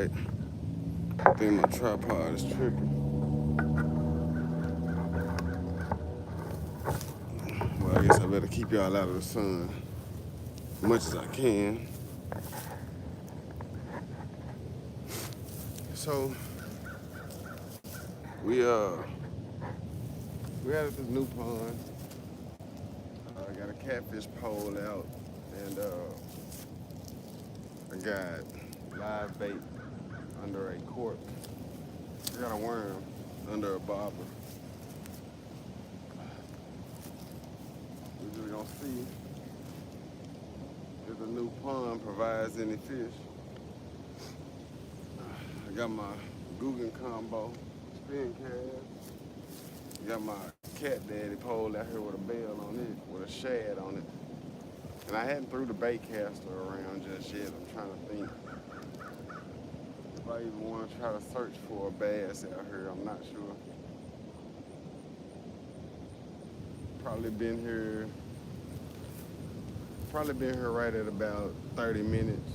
right. I think my tripod is tripping. Well, I guess I better keep y'all out of the sun as much as I can. So we we at this new pond. I got a catfish pole out, and I got live bait under a cork. I got a worm under a bobber. We're just gonna see if the new pond provides any fish. I got my Guggen combo spin cast. Got my cat daddy pole out here with a bell on it, with a shad on it. And I hadn't threw the bait caster around just yet. I'm trying to think if I even want to try to search for a bass out here. I'm not sure. Probably been here right at about 30 minutes.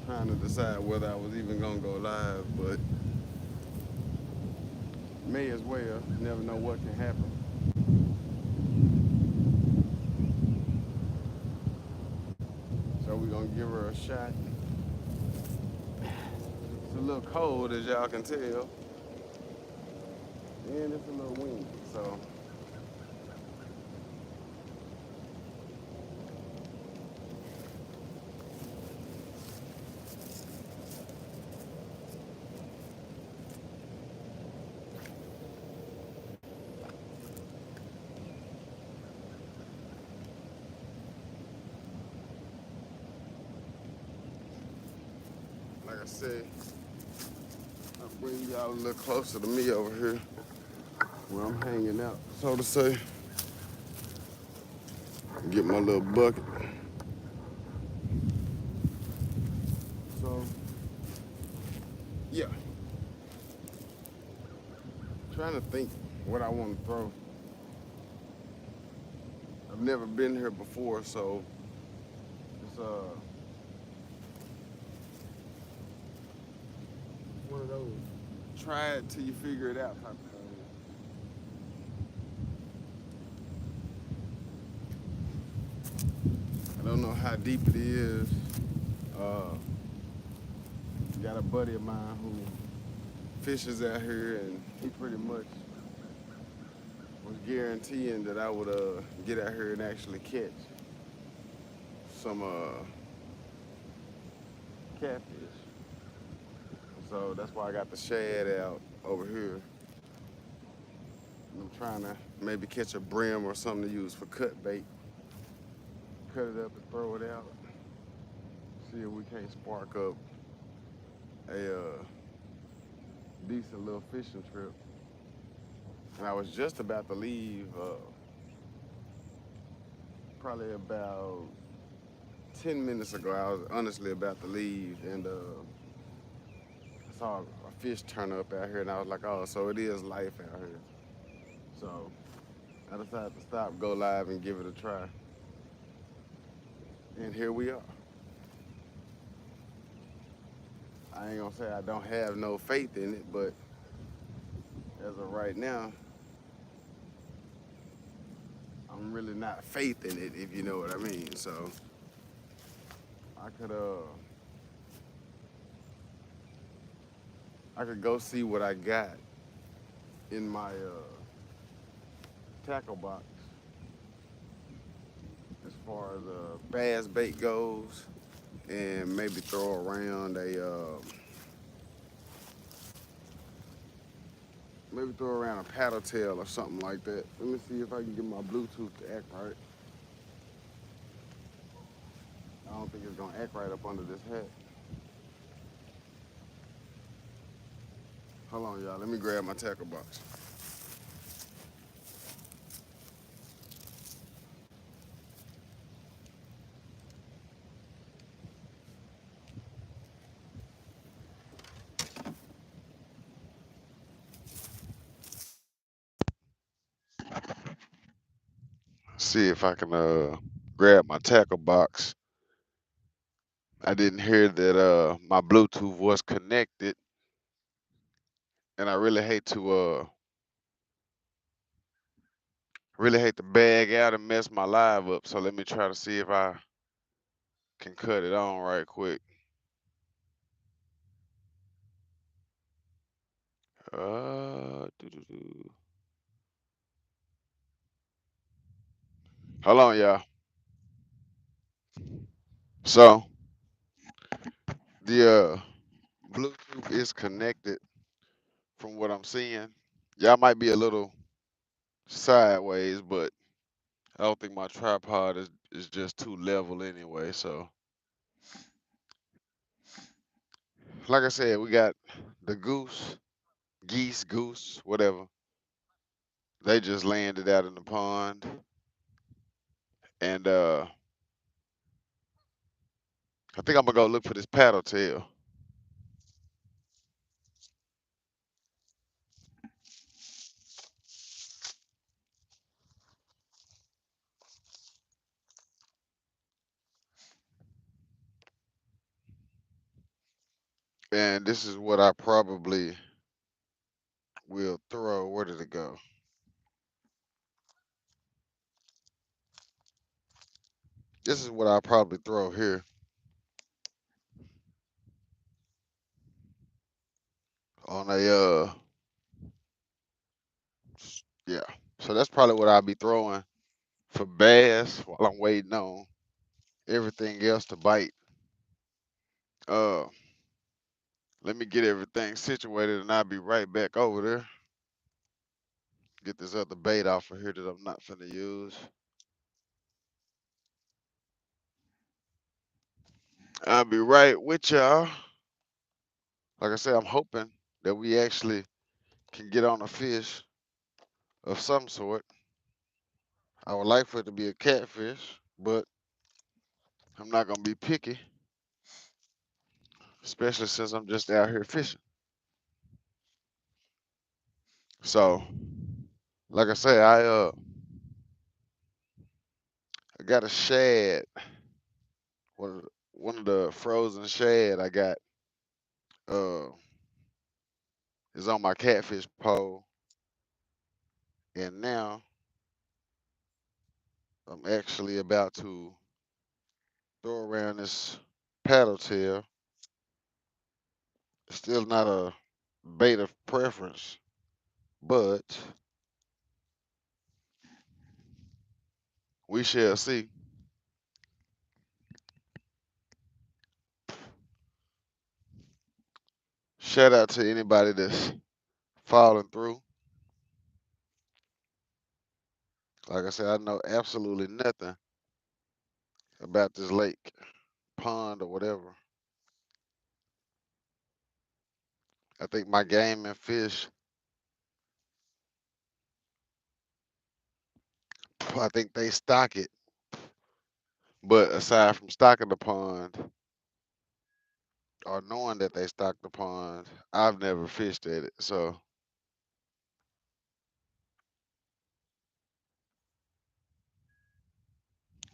Trying to decide whether I was even gonna go live, but may as well. Never know what can happen. So we're gonna give her a shot. It's a little cold, as y'all can tell, and it's a little windy. So like I said, I'll bring y'all a little closer to me over here where I'm hanging out, so to say. Get my little bucket. So, yeah. Trying to think what I want to throw. I've never been here before, so it's one of those try it till you figure it out type of thing. I don't know how deep it is. Uh, got a buddy of mine who fishes out here, and he pretty much was guaranteeing that I would get out here and actually catch some catfish. So that's why I got the shad out over here. I'm trying to maybe catch a brim or something to use for cut bait. Cut it up and throw it out. See if we can't spark up a decent little fishing trip. And I was just about to leave, probably about 10 minutes ago. I was honestly about to leave, and I saw a fish turn up out here, and I was like, oh, so it is life out here. So I decided to stop, go live, and give it a try. And here we are. I ain't gonna say I don't have no faith in it, but as of right now, I'm really not faith in it, if you know what I mean. So I could go see what I got in my tackle box as far as bass bait goes, and maybe throw around a paddle tail or something like that. Let me see if I can get my Bluetooth to act right. I don't think it's gonna act right up under this hat. Hold on, y'all. Let me grab my tackle box. See if I can grab my tackle box I didn't hear that my Bluetooth was connected, and I really hate to bag out and mess my live up. So let me try to see if I can cut it on right quick. Doo-doo-doo. Hold on, y'all. So the Bluetooth is connected from what I'm seeing. Y'all might be a little sideways, but I don't think my tripod is just too level anyway. So like I said, we got the goose, whatever. They just landed out in the pond. And I think I'm gonna go look for this paddle tail. And this is what I probably will throw. Where did it go? This is what I'll probably throw here on a yeah. So that's probably what I'll be throwing for bass while I'm waiting on everything else to bite. Uh Let me get everything situated and I'll be right back over there. Get this other bait off of here that I'm not finna use. I'll be right with y'all. Like I said, I'm hoping that we actually can get on a fish of some sort. I would like for it to be a catfish, but I'm not gonna be picky, especially since I'm just out here fishing. So, like I say, I got a shad, one of the frozen shad I got uh is on my catfish pole, and now I'm actually about to throw around this paddle tail. It's still not a bait of preference, but we shall see. Shout out to anybody that's following through. Like I said, I know absolutely nothing about this lake, pond, or whatever. I think my game and fish, I think they stock it. But aside from stocking the pond or knowing that they stock the pond, I've never fished at it. So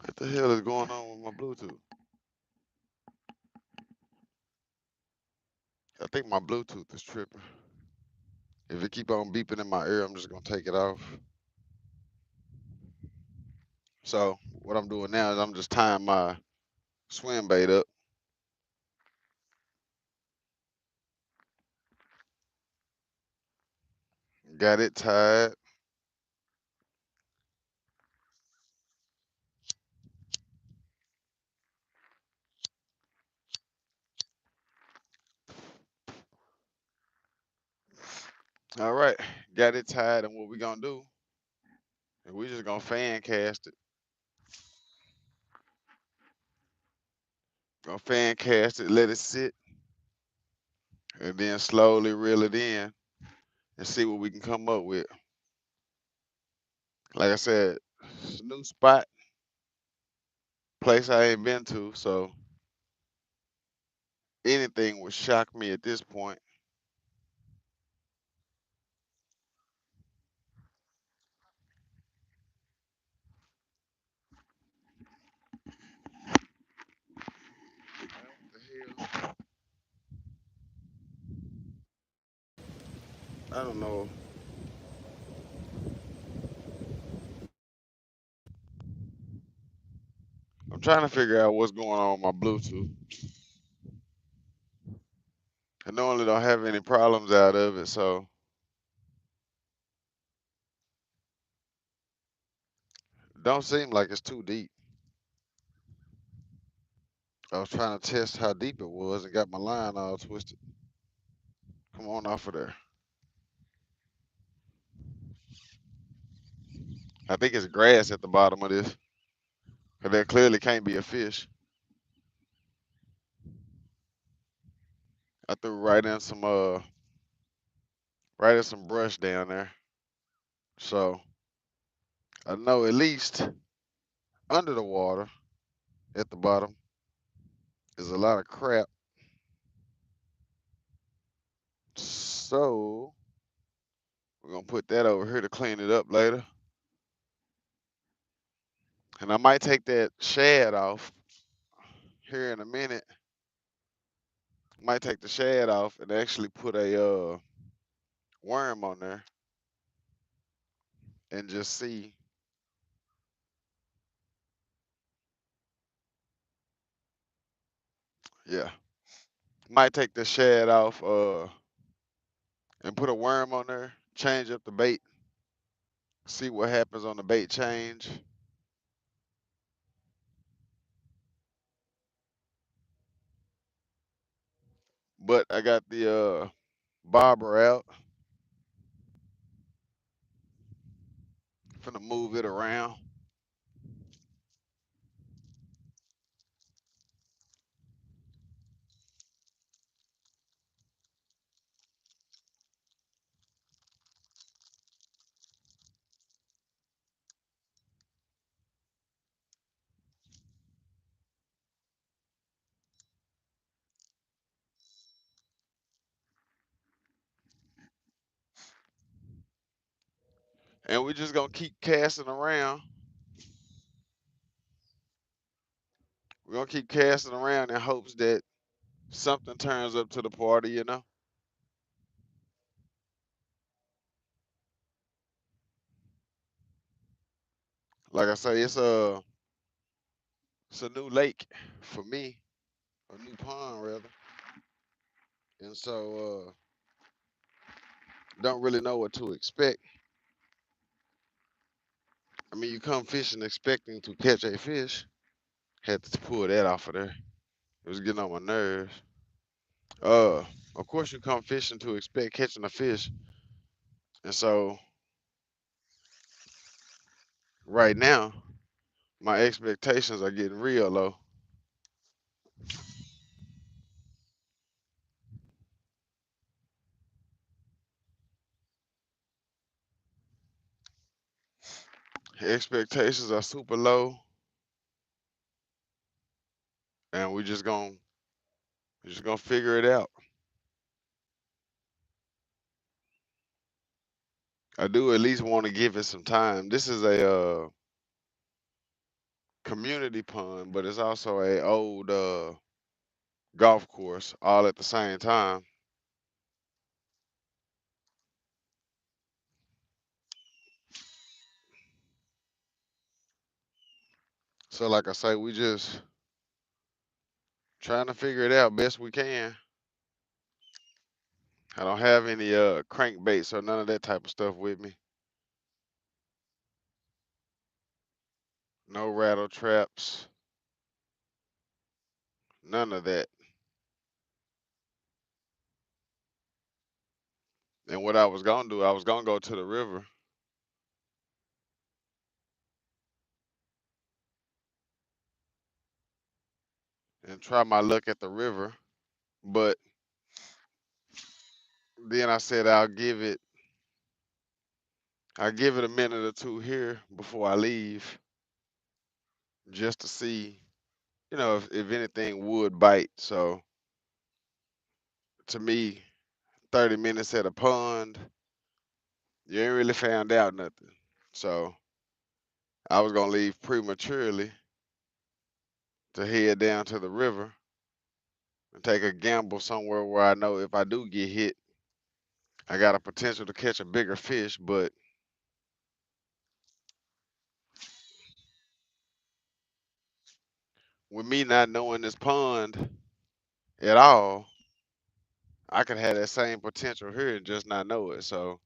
what the hell is going on with my Bluetooth? I think my Bluetooth is tripping. If it keep on beeping in my ear, I'm just gonna take it off. So what I'm doing now is I'm just tying my swim bait up. Got it tied. All right, got it tied, and what we gonna do is we just gonna fan cast it. Gonna fan cast it, let it sit, and then slowly reel it in and see what we can come up with. Like I said, it's a new spot, place I ain't been to, so anything would shock me at this point. I don't know. I'm trying to figure out what's going on with my Bluetooth. I normally don't have any problems out of it, so don't seem like it's too deep. I was trying to test how deep it was and got my line all twisted. Come on off of there. I think it's grass at the bottom of this. Cause that clearly can't be a fish. I threw right in some brush down there. So I know at least under the water at the bottom is a lot of crap. So we're gonna put that over here to clean it up later. And I might take that shad off here in a minute. Might take the shad off and actually put a worm on there and just see. Yeah. Might take the shad off and put a worm on there, change up the bait, see what happens on the bait change. But I got the bobber out. Finna move it around. And we just gonna keep casting around. We're gonna keep casting around in hopes that something turns up to the party, you know? Like I say, it's a new lake for me, a new pond rather. And so don't really know what to expect. I mean, you come fishing expecting to catch a fish. Had to pull that off of there. It was getting on my nerves. Uh, of course you come fishing to expect catching a fish. And so right now, my expectations are getting real low. Expectations are super low, and we just gonna figure it out. I do at least want to give it some time. This is a community pond, but it's also a old golf course all at the same time. So like I say, we just trying to figure it out best we can. I don't have any crankbaits or none of that type of stuff with me. No rattle traps, none of that. And what I was gonna do, I was gonna go to the river and try my luck at the river, but then I said I'll give it a minute or two here before I leave, just to see, if anything would bite. So to me, 30 minutes at a pond, you ain't really found out nothing. So I was gonna leave prematurely to head down to the river and take a gamble somewhere where I know if I do get hit, I got a potential to catch a bigger fish, but with me not knowing this pond at all, I could have that same potential here and just not know it. So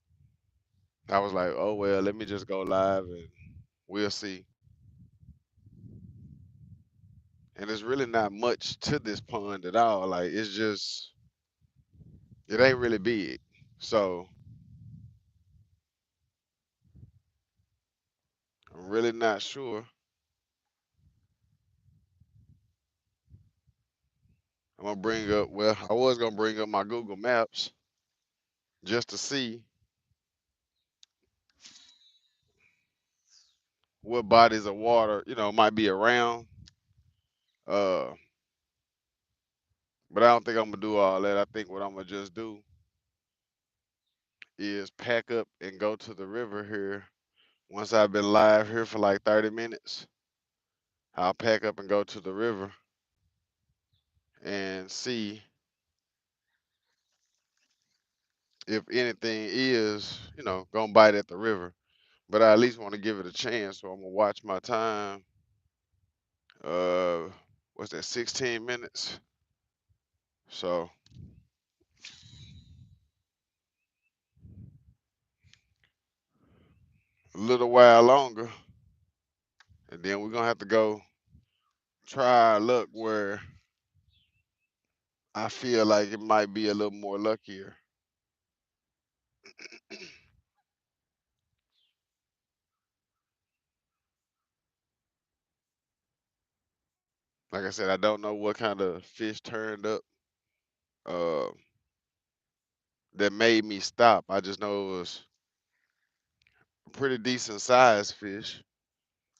I was like, oh well, let me just go live and we'll see. And there's really not much to this pond at all. Like it's just it ain't really big. So I'm really not sure. I'm gonna bring up well, I was gonna bring up my Google Maps just to see what bodies of water, might be around. Uh but I don't think I'm gonna do all that. I think what I'm gonna just do is pack up and go to the river here. Once I've been live here for like 30 minutes, I'll pack up and go to the river and see if anything is, gonna bite at the river. But I at least want to give it a chance, so I'm gonna watch my time. Uh, what's that? 16 minutes. So a little while longer, and then we're gonna have to go try our luck where I feel like it might be a little more luckier. Like I said, I don't know what kind of fish turned up uh, that made me stop. I just know it was a pretty decent sized fish.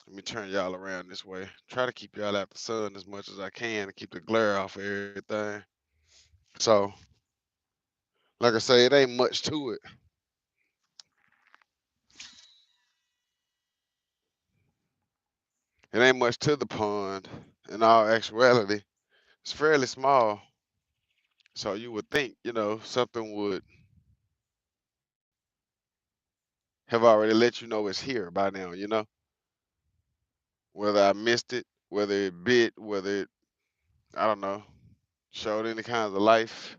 Let me turn y'all around this way. Try to keep y'all out the sun as much as I can to keep the glare off of everything. So, like I say, it ain't much to it. It ain't much to the pond. In all actuality, it's fairly small. So you would think, something would have already let you know it's here by now, Whether I missed it, whether it bit, whether it, I don't know, showed any kinds of life.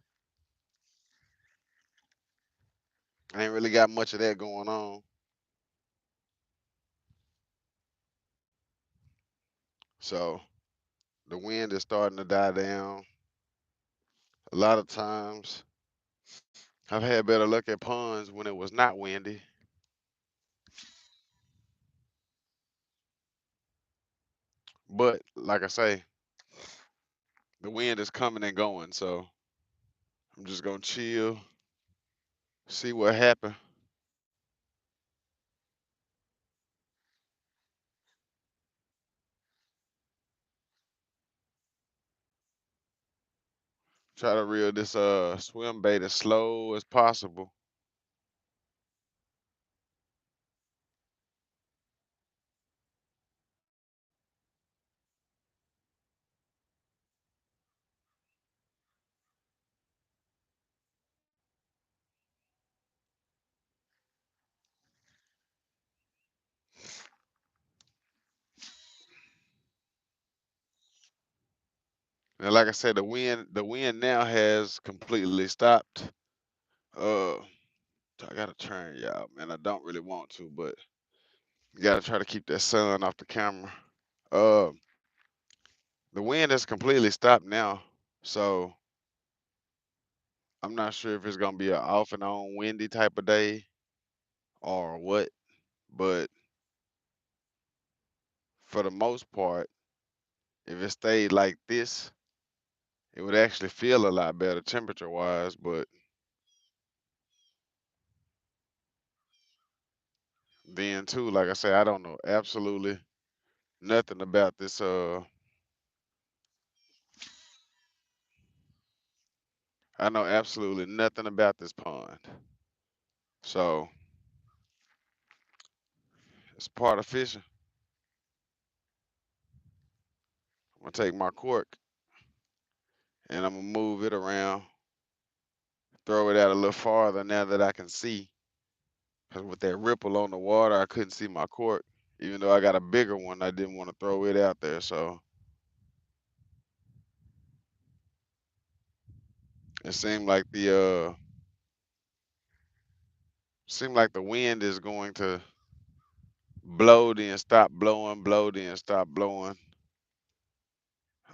I ain't really got much of that going on. So the wind is starting to die down. A lot of times I've had better luck at ponds when it was not windy. But like I say, the wind is coming and going. So I'm just gonna chill, see what happens. Try to reel this swim bait as slow as possible. And like I said, the wind now has completely stopped. Uh I gotta turn y'all, man. I don't really want to, but you gotta try to keep that sun off the camera. Uh the wind has completely stopped now. So I'm not sure if it's gonna be an off and on windy type of day or what, but for the most part, if it stayed like this, it would actually feel a lot better temperature wise. But then too, like I say, I don't know absolutely nothing about this. I know absolutely nothing about this pond. So it's part of fishing. I'm gonna take my cork and I'm gonna move it around throw it out a little farther now that I can see. Cause with that ripple on the water, I couldn't see my cork. Even though I got a bigger one, I didn't want to throw it out there. So it seemed like the wind is going to blow then stop blowing, blow then stop blowing.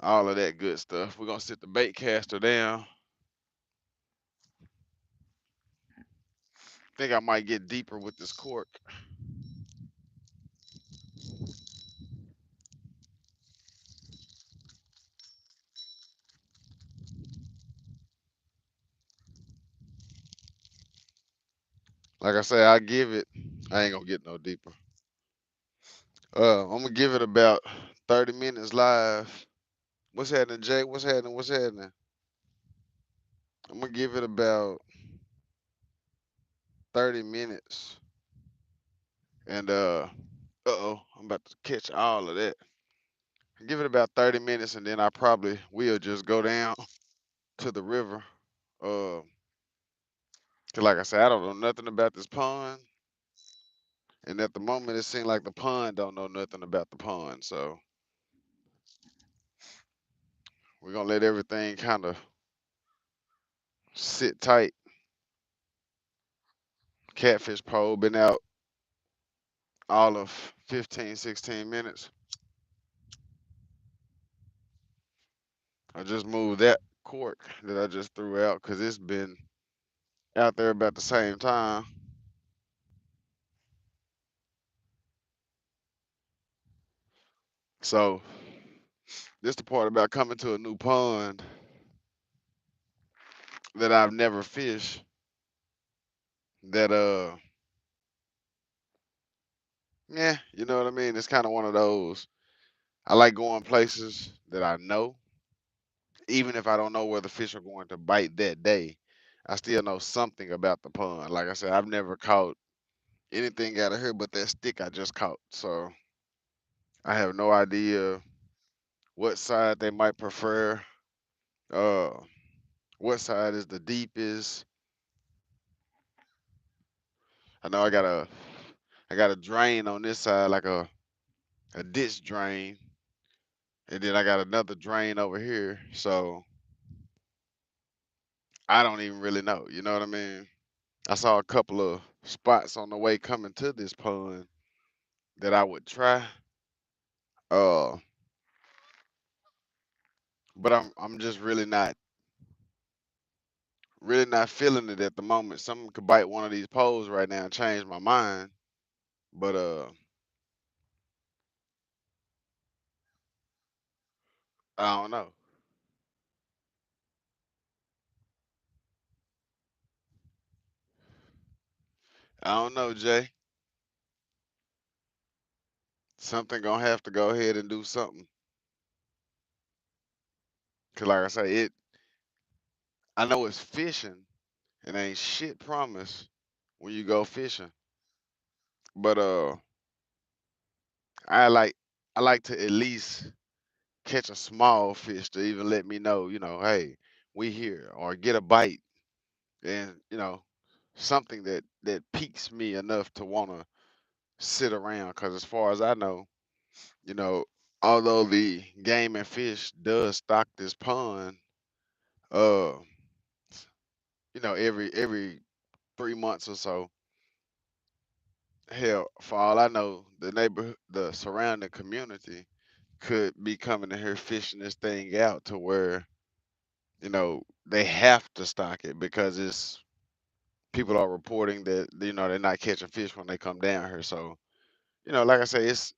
All of that good stuff. We're gonna sit the bait caster down. Think I might get deeper with this cork. Like I say, I give it. I ain't gonna get no deeper. I'm gonna give it about 30 minutes live. What's happening, Jay? What's happening? What's happening? I'm gonna give it about 30 minutes. And oh, I'm about to catch all of that. Give it about 30 minutes and then I probably will just go down to the river. 'Cause like I said, I don't know nothing about this pond. And at the moment it seems like the pond don't know nothing about the pond. So we're gonna let everything kind of sit tight. Catfish pole been out all of 15, 16 minutes. I just moved that cork that I just threw out because it's been out there about the same time. So this the part about coming to a new pond that I've never fished. That yeah, you know what I mean? It's kind of one of those. I like going places that I know, even if I don't know where the fish are going to bite that day. I still know something about the pond. Like I said, I've never caught anything out of here but that stick I just caught. So I have no idea what side they might prefer. Uh, what side is the deepest? I know I got a drain on this side, like a ditch drain, and then I got another drain over here. So I don't even really know. You know what I mean? I saw a couple of spots on the way coming to this pond that I would try. Uh, but I'm just really not feeling it at the moment. Someone could bite one of these poles right now and change my mind. But I don't know. I don't know, Jay. Something gonna have to go ahead and do something. Cause like I say, I know it's fishing and ain't shit promised when you go fishing. But I like I like to at least catch a small fish to even let me know, hey, we here, or get a bite, and something that piques me enough to want to sit around. Because as far as I know, you know, although the game and fish does stock this pond, uh, every 3 months or so, hell, for all I know, the surrounding community could be coming in here fishing this thing out to where they have to stock it because it's people are reporting that they're not catching fish when they come down here. So like I say, it's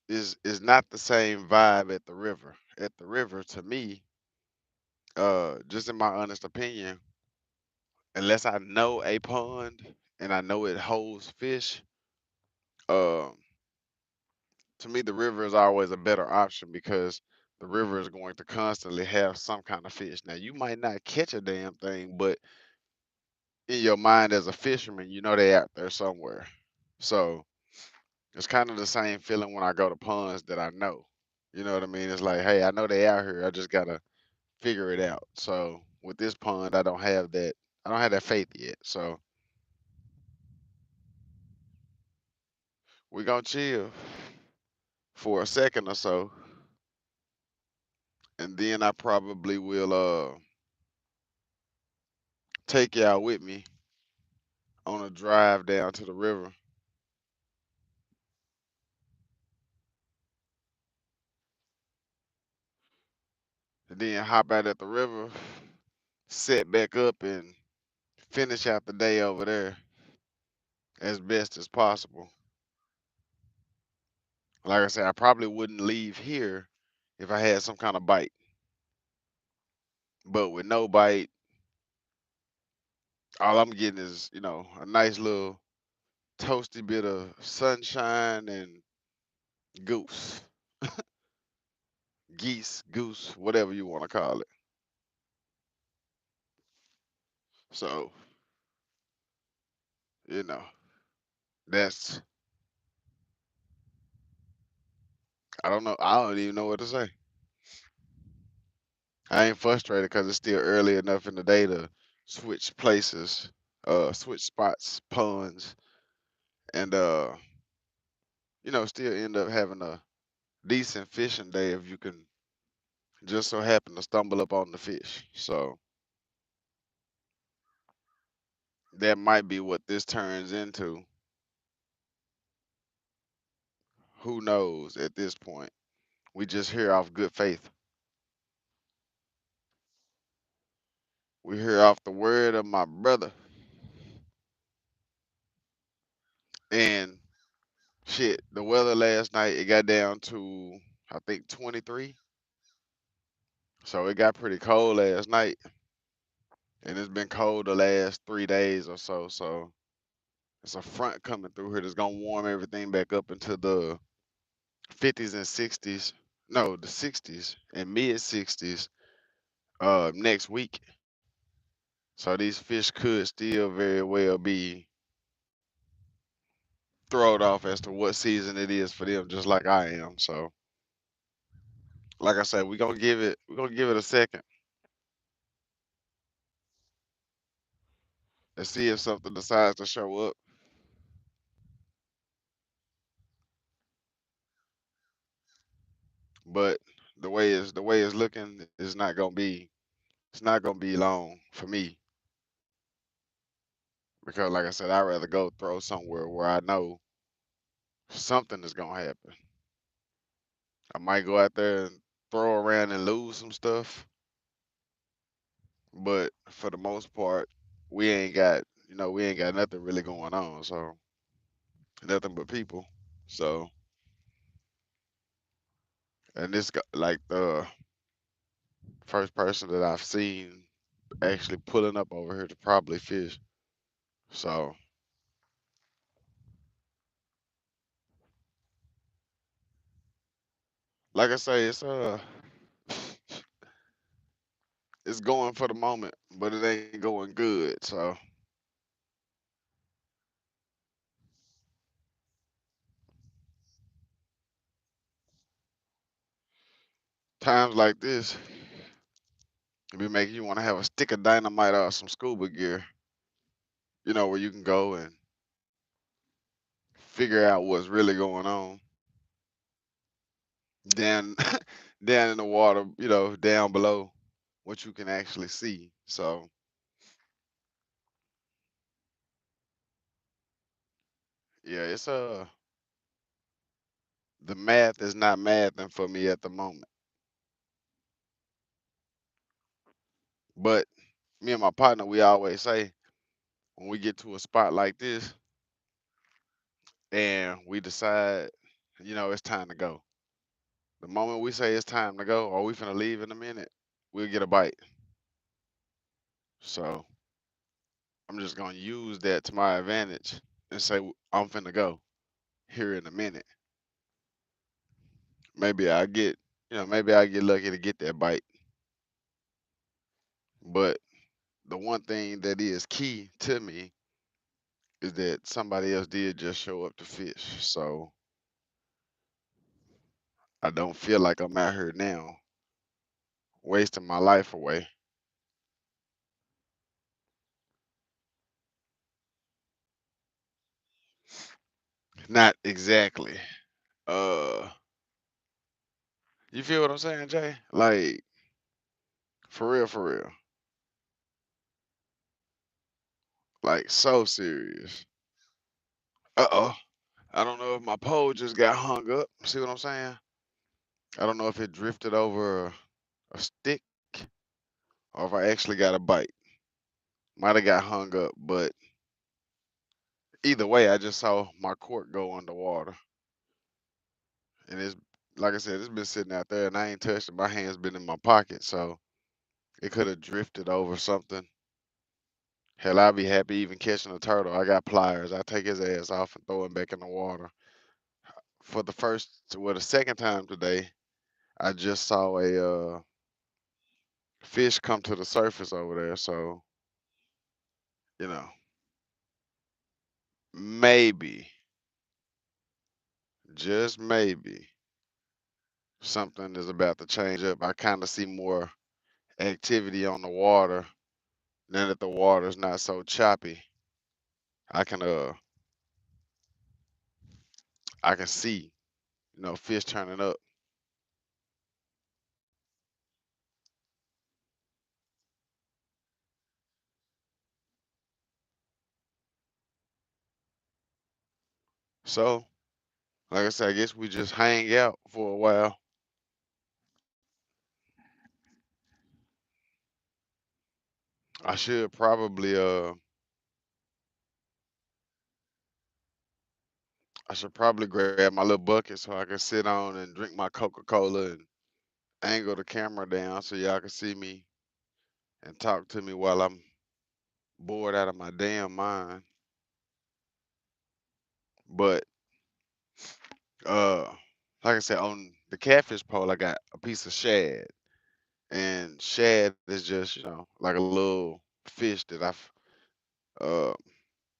not the same vibe at the river. At the river, to me, just in my honest opinion, unless I know a pond and I know it holds fish, um, to me the river is always a better option because the river is going to constantly have some kind of fish. Now you might not catch a damn thing, but in your mind as a fisherman, you know they out there somewhere. So it's kind of the same feeling when I go to ponds that I know. You know what I mean? It's like, hey, I know they out here. I just gotta figure it out. So with this pond, I don't have that. I don't have that faith yet. So we gonna chill for a second or so, and then I probably will take y'all with me on a drive down to the river, and then hop out at the river, set back up, and finish out the day over there as best as possible. Like I said, I probably wouldn't leave here if I had some kind of bite. But with no bite, all I'm getting is, a nice little toasty bit of sunshine and goose, geese, goose, whatever you want to call it. So, you know, that's, I don't know. I don't even know what to say. I ain't frustrated because it's still early enough in the day to switch places, switch spots, ponds, and, still end up having a decent fishing day if you can just so happen to stumble up on the fish. So that might be what this turns into. Who knows at this point? We just hear off good faith. We hear off the word of my brother. And shit, the weather last night, it got down to, I think, 23. So it got pretty cold last night. And it's been cold the last 3 days or so. So it's a front coming through here that's going to warm everything back up into the 50s and 60s. No, the 60s and mid 60s next week. So these fish could still very well be thrown off as to what season it is for them, just like I am. So, like I said, we're gonna give it a second and see if something decides to show up. But the way it's looking is not gonna be it's not gonna be long for me because, like I said, I'd rather go throw somewhere where I know something is gonna happen. I might go out there and throw around and lose some stuff, but for the most part, we ain't got nothing really going on. So nothing but people. So and like the first person that I've seen actually pulling up over here to probably fish. So like I say, it's going for the moment, but it ain't going good. So times like this, it be making you want to have a stick of dynamite or some scuba gear, where you can go and figure out what's really going on down down in the water, down below what you can actually see. So yeah, the math is not mathing for me at the moment. But me and my partner, we always say when we get to a spot like this and we decide, it's time to go. The moment we say it's time to go, or we finna leave in a minute, we'll get a bite. So I'm just gonna use that to my advantage and say I'm finna go here in a minute. Maybe I get lucky to get that bite. But the one thing that is key to me is that somebody else did just show up to fish. So I don't feel like I'm out here now wasting my life away. Not exactly. Uh, you feel what I'm saying, Jay? Like for real, for real. Like so serious. Uh-oh. I don't know if my pole just got hung up. See what I'm saying? I don't know if it drifted over a stick or if I actually got a bite. Might have got hung up, but either way, I just saw my cork go underwater. And it's like I said, it's been sitting out there and I ain't touched it. My hand's been in my pocket, so it could have drifted over something. Hell, I'd be happy even catching a turtle. I got pliers. I take his ass off and throw him back in the water. For the second time today, I just saw a fish come to the surface over there. So, you know, maybe, just maybe, something is about to change up. I kind of see more activity on the water. Now that the water's not so choppy, I can uh I can see, fish turning up. So, like I said, I guess we just hang out for a while. I should probably grab my little bucket so I can sit on and drink my Coca-Cola and angle the camera down so y'all can see me and talk to me while I'm bored out of my damn mind. But uh like I said, on the catfish pole I got a piece of shad. And shad is just, like a little fish that I've uh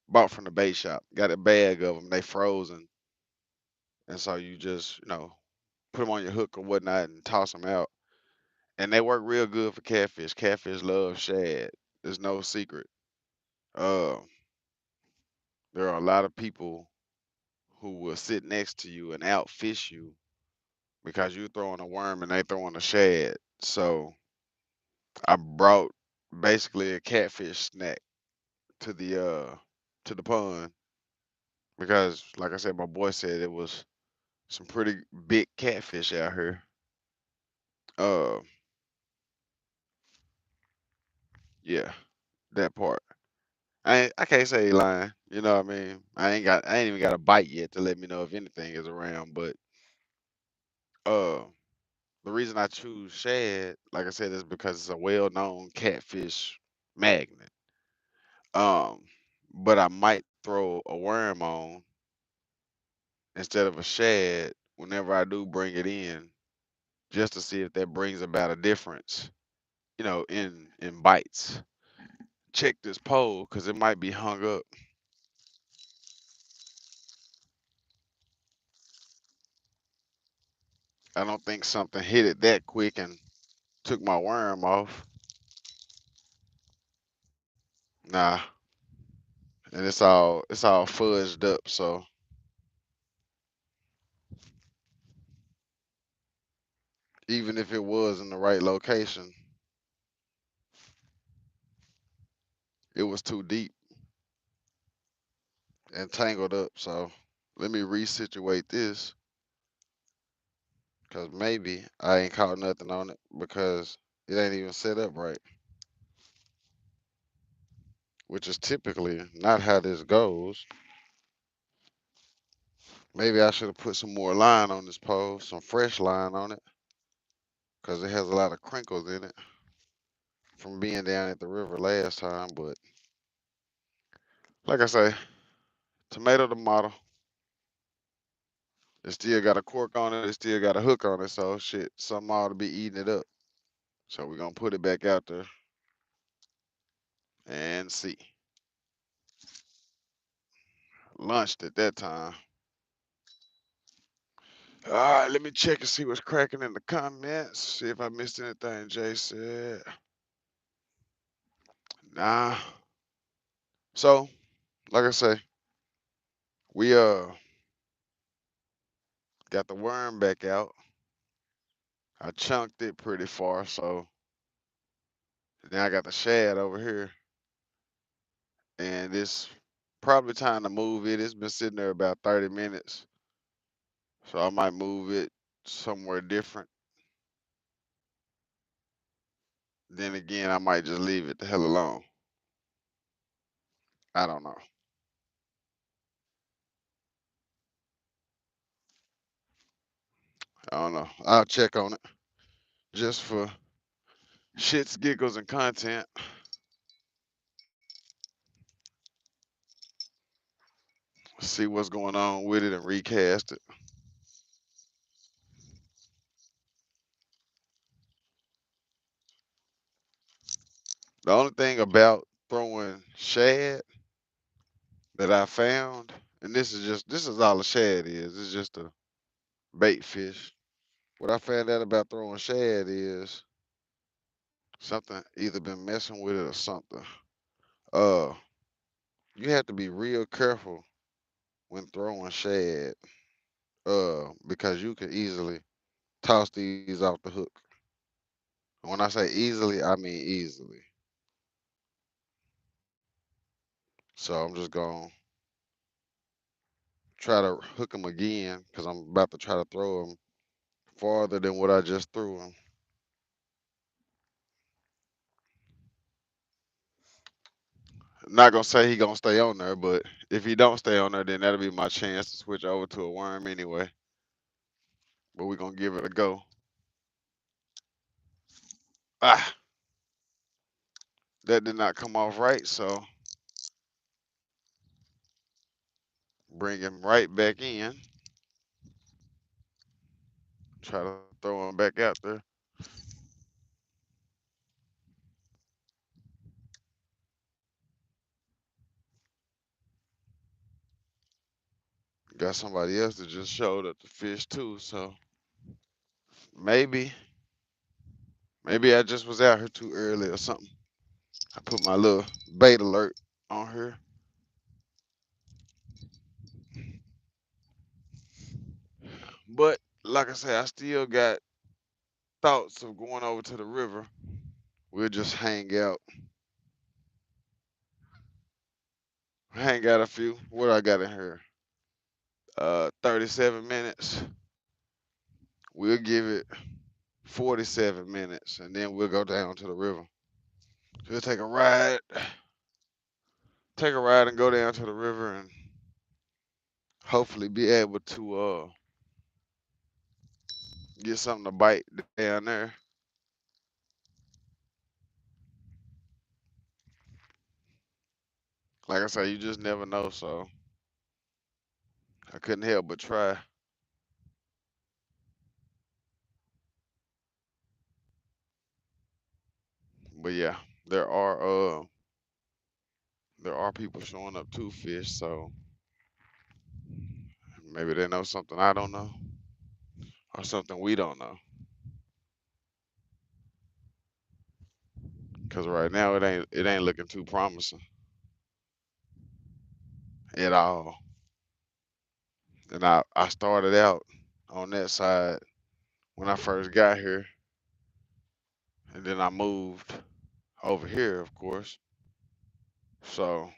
bought from the bait shop. Got a bag of them. They frozen. And so you just, put them on your hook or whatnot and toss them out. And they work real good for catfish. Catfish love shad. There's no secret. Uh, there are a lot of people who will sit next to you and outfish you because you're throwing a worm and they throwing a shad. So I brought basically a catfish snack to the pond because, like I said, my boy said it was some pretty big catfish out here. Uh, yeah, that part. I can't say he lying. You know what I mean? I ain't even got a bite yet to let me know if anything is around. But uh, the reason I choose shad, like I said, is because it's a well-known catfish magnet. Um, but I might throw a worm on instead of a shad whenever I do bring it in, just to see if that brings about a difference, in bites. Check this pole because it might be hung up. I don't think something hit it that quick and took my worm off. Nah, and it's all fudged up. So even if it was in the right location, it was too deep and tangled up. So let me resituate this because maybe I ain't caught nothing on it because it ain't even set up right, which is typically not how this goes. Maybe I should have put some more line on this pole, some fresh line on it, because it has a lot of crinkles in it from being down at the river last time. But like I say, tomato, tomato. It still got a cork on it. It still got a hook on it. So shit, something ought to be eating it up. So we're gonna put it back out there and see. Lunched at that time. All right, let me check and see what's cracking in the comments. See if I missed anything Jay said. Nah. So, like I say, we got the worm back out. I chunked it pretty far, so now I got the shad over here, and it's probably time to move it. It's been sitting there about 30 minutes, so I might move it somewhere different. Then again, I might just leave it the hell alone. I don't know. I don't know. I'll check on it just for shits, giggles, and content. See what's going on with it and recast it. The only thing about throwing shad that I found, and this is all a shad is. It's just a bait fish. What I found out about throwing shad is something either been messing with it or something. Uh, you have to be real careful when throwing shad. Because you can easily toss these off the hook. When I say easily, I mean easily. So I'm just gonna try to hook them again because I'm about to try to throw them farther than what I just threw them. Not gonna say he gonna stay on there, but if he don't stay on there, then that'll be my chance to switch over to a worm anyway. But we're gonna give it a go. Ah, that did not come off right, so bring him right back in. Try to throw him back out there. Got somebody else that just showed up to fish too, so maybe, maybe I just was out here too early or something. I put my little bait alert on here. But like I said, I still got thoughts of going over to the river. We'll just hang out a few. What I got in here? 37 minutes. We'll give it 47 minutes, and then we'll go down to the river. We'll take a ride, and go down to the river, and hopefully be able to get something to bite down there. Like I said, you just never know, so I couldn't help but try. But yeah, there are uh there are people showing up to fish, so maybe they know something I don't know, or something we don't know. Cause right now it ain't looking too promising at all. And I started out on that side when I first got here, and then I moved over here, of course. So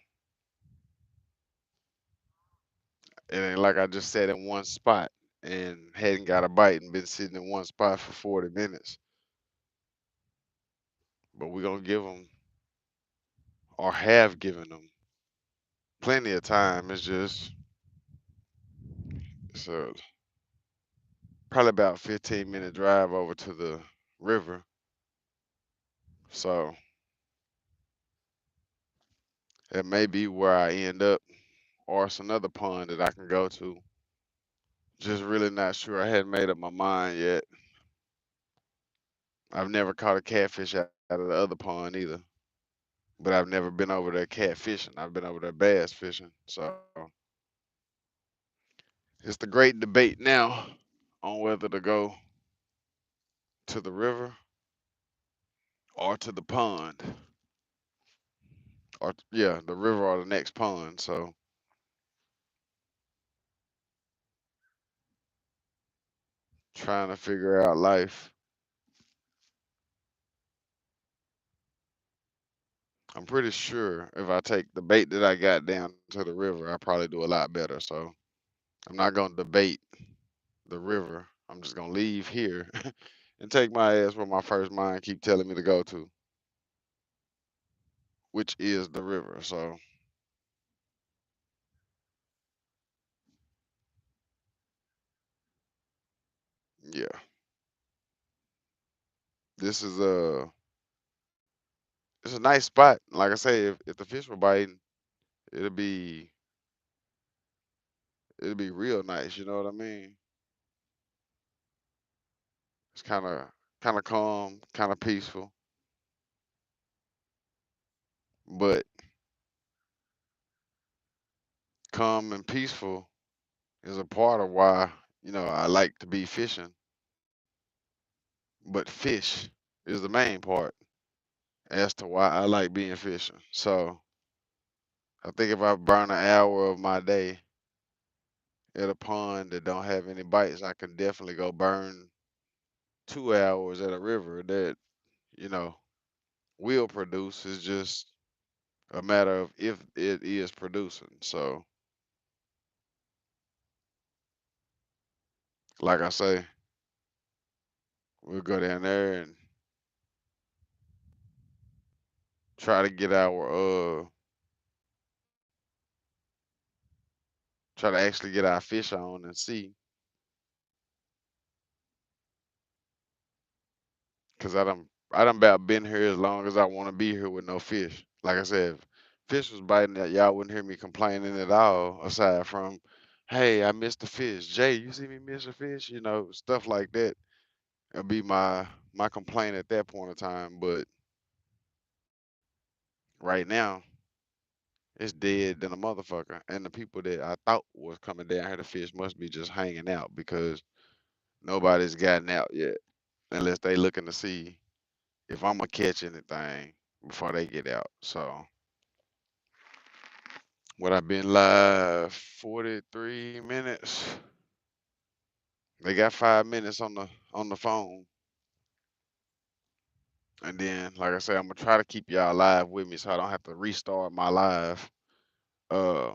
it ain't like I just sat in one spot and hadn't got a bite and been sitting in one spot for 40 minutes. But we're gonna give them, or have given them, plenty of time. It's probably about 15-minute drive over to the river. So it may be where I end up, or it's another pond that I can go to. Just really not sure. I hadn't made up my mind yet. I've never caught a catfish out of the other pond either. But I've never been over there catfishing. I've been over there bass fishing. So it's the great debate now on whether to go to the river or to the pond. Or yeah, the river or the next pond. So trying to figure out life. I'm pretty sure if I take the bait that I got down to the river, I probably do a lot better. So I'm not gonna debate the river. I'm just gonna leave here and take my ass where my first mind keep telling me to go to, which is the river. So yeah, this is it's a nice spot. Like I say, if the fish were biting, it'd be it'd be real nice. You know what I mean? It's kind of calm, kind of peaceful, but calm and peaceful is a part of why I like to be fishing. But fish is the main part as to why I like being fishing. So I think if I burn an hour of my day at a pond that don't have any bites, I can definitely go burn 2 hours at a river that you know will produce. It's just a matter of if it is producing. So like I say, we'll go down there and try to get try to actually get our fish on and see. Cause I done about been here as long as I want to be here with no fish. Like I said, if fish was biting that, y'all wouldn't hear me complaining at all. Aside from, hey, I missed the fish. Jay, you see me miss a fish? Stuff like that. It'll be my complaint at that point in time. But right now, it's dead than a motherfucker. And the people that I thought was coming down here to fish must be just hanging out because nobody's gotten out yet, unless they looking to see if I'm gonna catch anything before they get out. So what I've been live 43 minutes. They got 5 minutes on the phone. And then, like I said, I'm gonna try to keep y'all live with me so I don't have to restart my live. Uh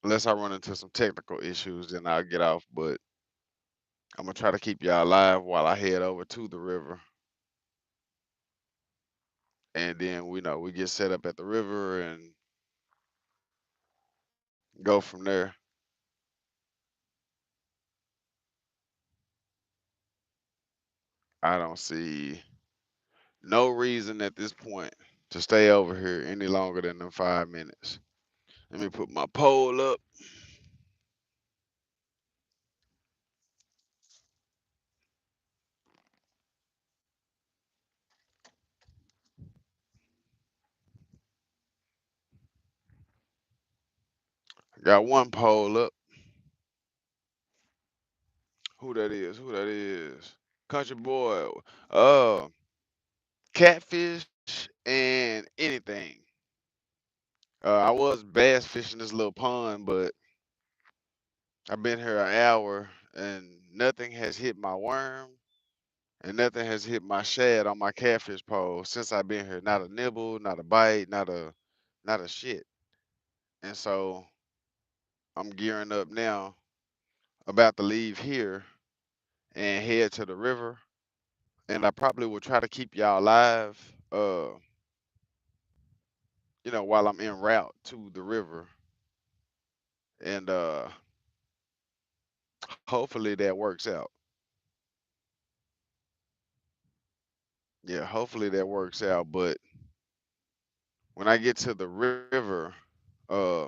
Unless I run into some technical issues, then I'll get off. But I'm gonna try to keep y'all live while I head over to the river. And then we get set up at the river and go from there. I don't see no reason at this point to stay over here any longer than them 5 minutes. Let me put my pole up. Got one pole up. Who that is? Who that is? Country boy. Uh, Catfish and anything. I was bass fishing this little pond, but I've been here an hour and nothing has hit my worm and nothing has hit my shad on my catfish pole since I've been here. Not a nibble, not a bite, not a shit. And so I'm gearing up now, about to leave here and head to the river. And I probably will try to keep y'all live, while I'm en route to the river. And hopefully that works out. Yeah, hopefully that works out. But when I get to the river, uh,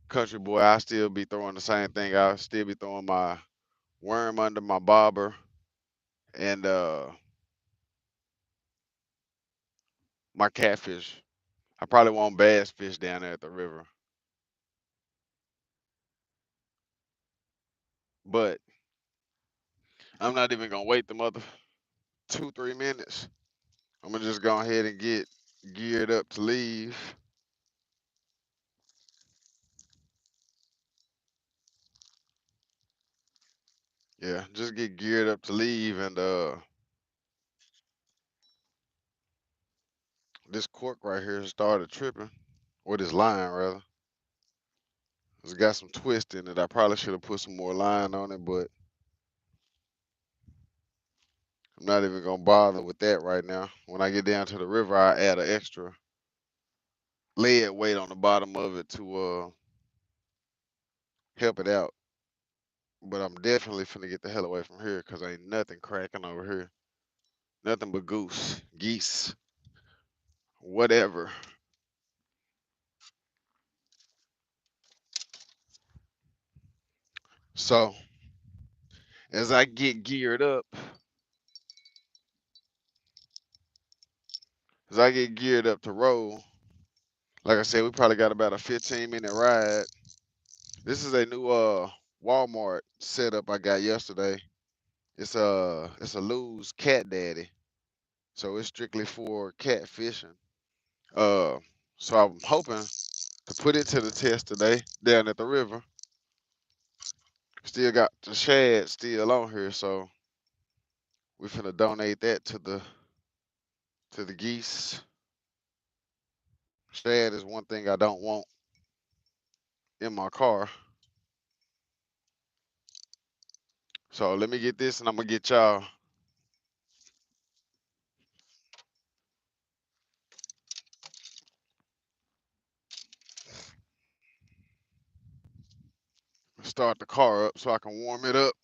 country boy, I still be throwing the same thing. I'll still be throwing my worm under my bobber and my catfish. I probably won't bass fish down there at the river, but I'm not even gonna wait the mother 2, 3 minutes. I'm gonna just go ahead and get geared up to leave. Yeah, just get geared up to leave, and this cork right here started tripping, or this line rather. It's got some twist in it. I probably should have put some more line on it, but I'm not even gonna bother with that right now. When I get down to the river, I add an extra lead weight on the bottom of it to help it out. But I'm definitely finna get the hell away from here because ain't nothing cracking over here. Nothing but goose, geese, whatever. So as I get geared up, as I get geared up to roll, like I said, we probably got about a 15-minute ride. This is a new Walmart setup I got yesterday. It's a Lou's Cat Daddy, so it's strictly for cat fishing. Uh, so I'm hoping to put it to the test today down at the river. Still got the shad still on here, so we finna donate that to the geese. Shad is one thing I don't want in my car. So let me get this, and I'm gonna get y'all. Start the car up so I can warm it up.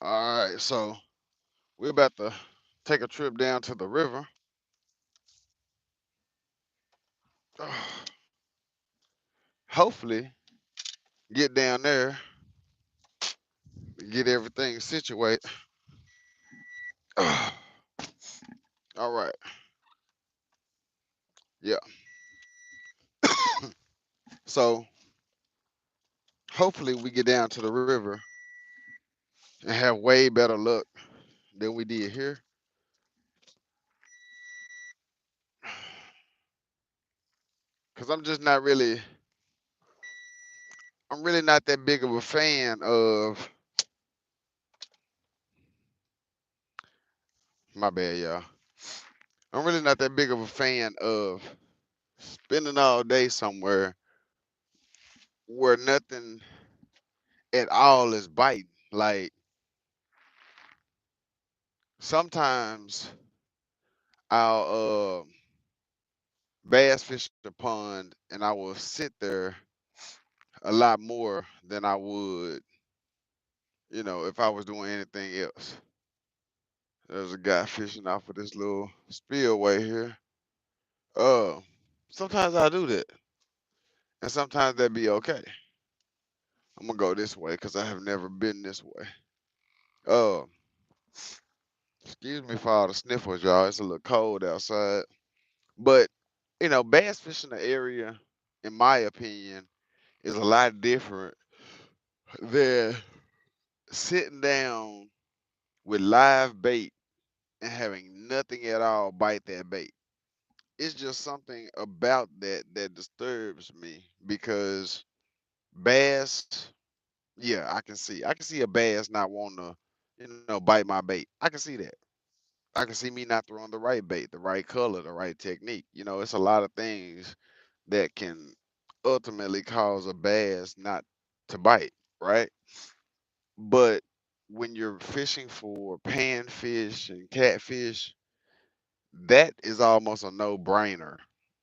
All right, so we're about to take a trip down to the river. Hopefully, get down there, get everything situated. All right, yeah. So hopefully we get down to the river and have way better luck than we did here. Cause I'm just not really, I'm really not that big of a fan of. My bad, y'all. I'm really not that big of a fan of spending all day somewhere where nothing at all is biting. Like sometimes I'll bass fish the pond and I will sit there a lot more than I would, if I was doing anything else. There's a guy fishing off of this little spillway here. Uh, Sometimes I do that, and sometimes that be okay. I'm gonna go this way because I have never been this way. Uh, Excuse me for all the sniffles, y'all. It's a little cold outside, but bass fishing the area, in my opinion, is a lot different than sitting down with live bait and having nothing at all bite that bait. It's just something about that that disturbs me because bass, yeah, I can see a bass not wanting to, bite my bait. I can see that. I can see me not throwing the right bait, the right color, the right technique. It's a lot of things that can ultimately cause a bass not to bite, right? But when you're fishing for panfish and catfish, that is almost a no-brainer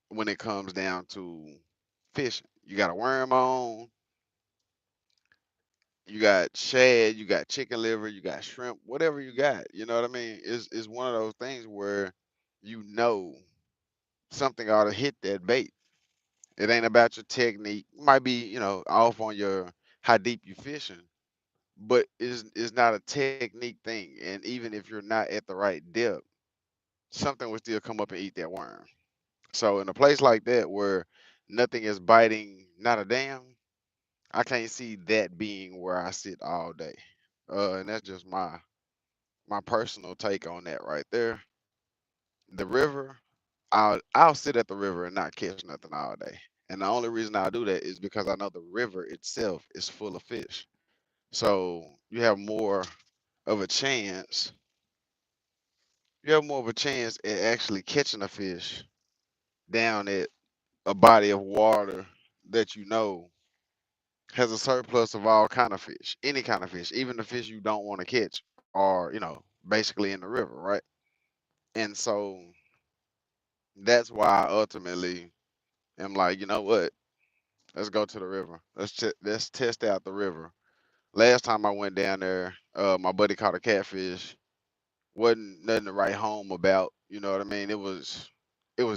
when it comes down to fishing. You got a worm on, you got shad, you got chicken liver, you got shrimp, whatever you got. You know what I mean? It's one of those things where you know something ought to hit that bait. It ain't about your technique. You might be, off on your how deep you fishing, but it's not a technique thing. And even if you're not at the right depth, something will still come up and eat that worm. So in a place like that where nothing is biting, not a damn, I can't see that being where I sit all day. And that's just my personal take on that right there. The river, I'll sit at the river and not catch nothing all day. And the only reason I do that is because I know the river itself is full of fish. So of a chance, you have more of a chance at actually catching a fish down at a body of water that you know has a surplus of all kind of fish, any kind of fish, even the fish you don't want to catch are, basically in the river, right? And so that's why I ultimately am like, you know what? Let's go to the river. Let's test out the river. Last time I went down there, my buddy caught a catfish. Wasn't nothing to write home about. You know what I mean? It was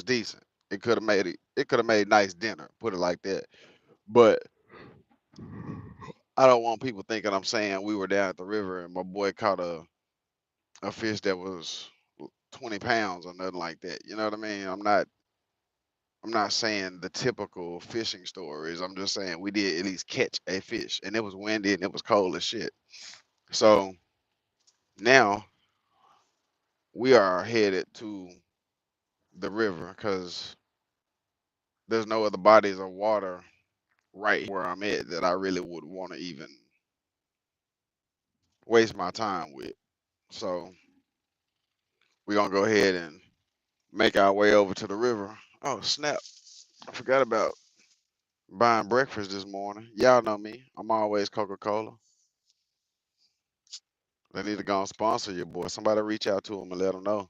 decent. It could have made nice dinner. Put it like that. But I don't want people thinking I'm saying we were down at the river and my boy caught a fish that was 20 pounds or nothing like that. You know what I mean? I'm not saying the typical fishing stories. I'm just saying we did at least catch a fish, and it was windy and it was cold as shit. So now we are headed to the river because there's no other bodies of water right where I'm at that I really would want to even waste my time with. So we're gonna go ahead and make our way over to the river. Oh snap! I forgot about buying breakfast this morning. Y'all know me. I'm always Coca-Cola. They need to go and sponsor your boy. Somebody reach out to him and let him know.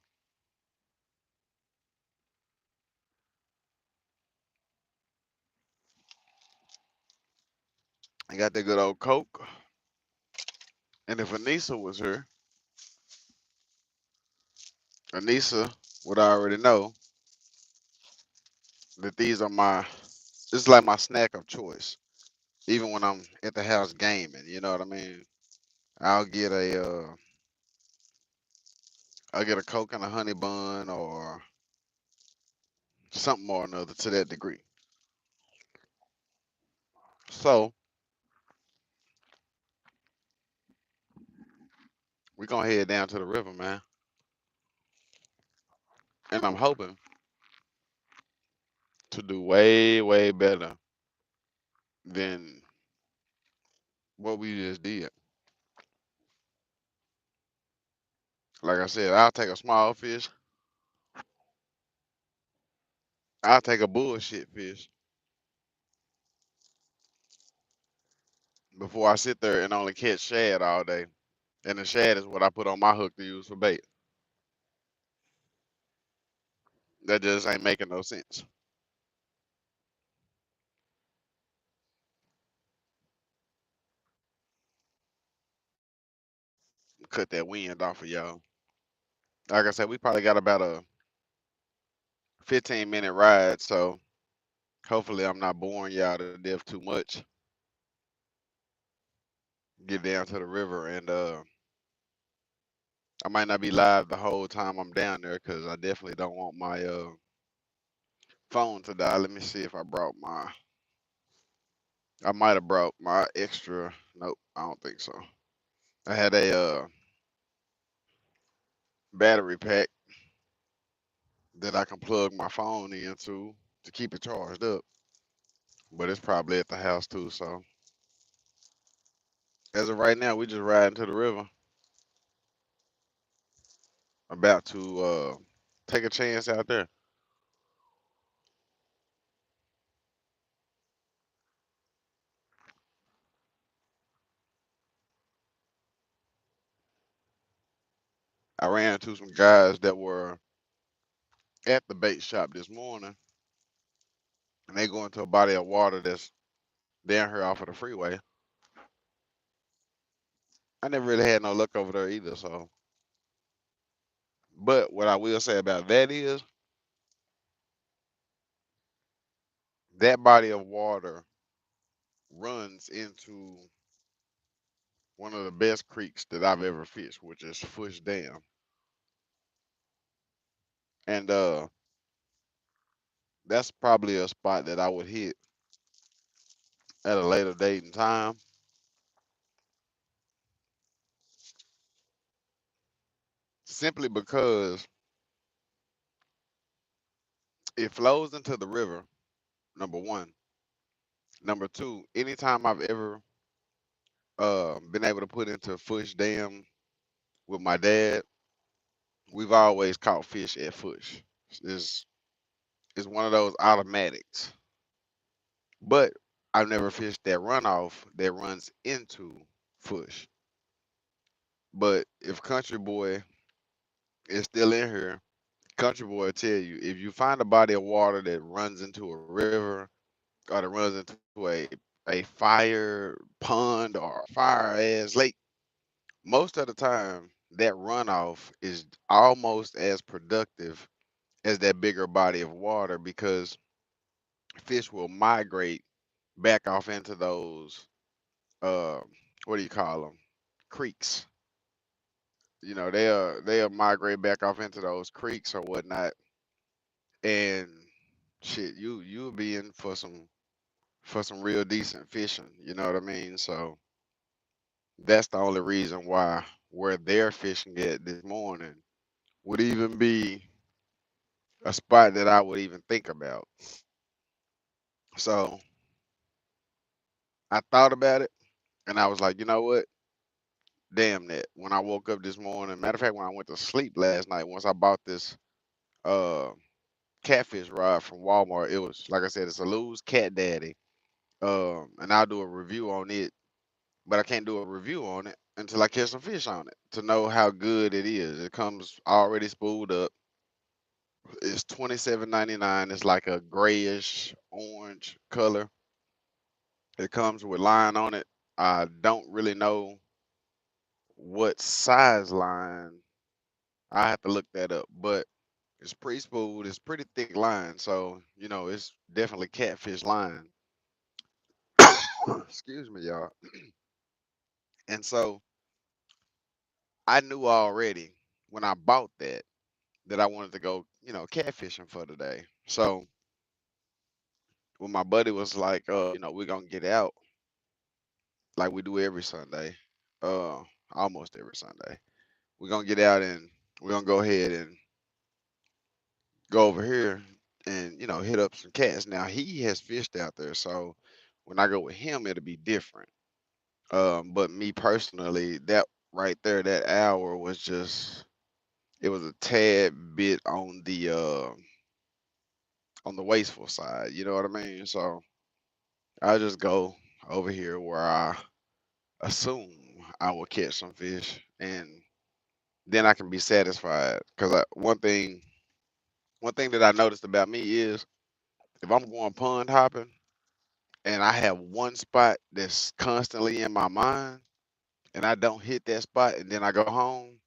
I got that good old Coke. And if Anissa was here, Anissa would already know that these are this is like my snack of choice. Even when I'm at the house gaming, you know what I mean? I'll get I'll get a Coke and a honey bun or something or another to that degree. So we're gonna head down to the river, man. And I'm hoping to do way, way better than what we just did. Like I said, I'll take a small fish. I'll take a bullshit fish before I sit there and only catch shad all day. And the shad is what I put on my hook to use for bait. That just ain't making no sense. Cut that wind off of y'all. Like I said, we probably got about a 15-minute ride, so hopefully I'm not boring y'all to death too much. Get down to the river, and I might not be live the whole time I'm down there because I definitely don't want my phone to die. Let me see if I brought my. I might have brought my extra. Nope, I don't think so. I had a battery pack that I can plug my phone into to keep it charged up, but it's probably at the house too. So as of right now, we just riding to the river, about to take a chance out there. I ran into some guys that were at the bait shop this morning, and they go into a body of water that's down here off of the freeway. I never really had no luck over there either. So, but what I will say about that is that body of water runs into one of the best creeks that I've ever fished, which is Fush Dam. And that's probably a spot that I would hit at a later date and time, simply because it flows into the river, number one. Number two, anytime I've ever been able to put into Fush Dam with my dad, we've always caught fish at Fush. It's, it's one of those automatics. But I've never fished that runoff that runs into Fush. But if Country Boy is still in here, Country Boy will tell you if you find a body of water that runs into a river or that runs into a fire pond or a fire ass lake, most of the time that runoff is almost as productive as that bigger body of water because fish will migrate back off into those uh, what do you call them, creeks. You know, they'll migrate back off into those creeks or whatnot, and shit, you'll be in for some real decent fishing. You know what I mean? So that's the only reason why where they're fishing at this morning would even be a spot that I would even think about. So I thought about it, and I was like, you know what? Damn that. When I woke up this morning, matter of fact, when I went to sleep last night, once I bought this uh catfish rod from Walmart, it was like I said, it's a Lose Cat Daddy. And I'll do a review on it, but I can't do a review on it until I catch some fish on it to know how good it is. It comes already spooled up. It's 27.99. It's like a grayish orange color. It comes with line on it. I don't really know what size line. I have to look that up, but it's pre-spooled. It's pretty thick line, so you know it's definitely catfish line. Excuse me, y'all. And so I knew already when I bought that I wanted to go, you know, catfishing for the day. So when my buddy was like, you know, we're gonna get out like we do every Sunday, uh, almost every Sunday. We're gonna get out and we're gonna go ahead and go over here and you know hit up some cats. Now he has fished out there, so when I go with him, it'll be different. But me personally, that right there, that hour was just it was a tad bit on the wasteful side. You know what I mean? So I just go over here where I assume I will catch some fish, and then I can be satisfied. Cause one thing that I noticed about me is if I'm going pond hopping and I have one spot that's constantly in my mind, and I don't hit that spot, and then I go home,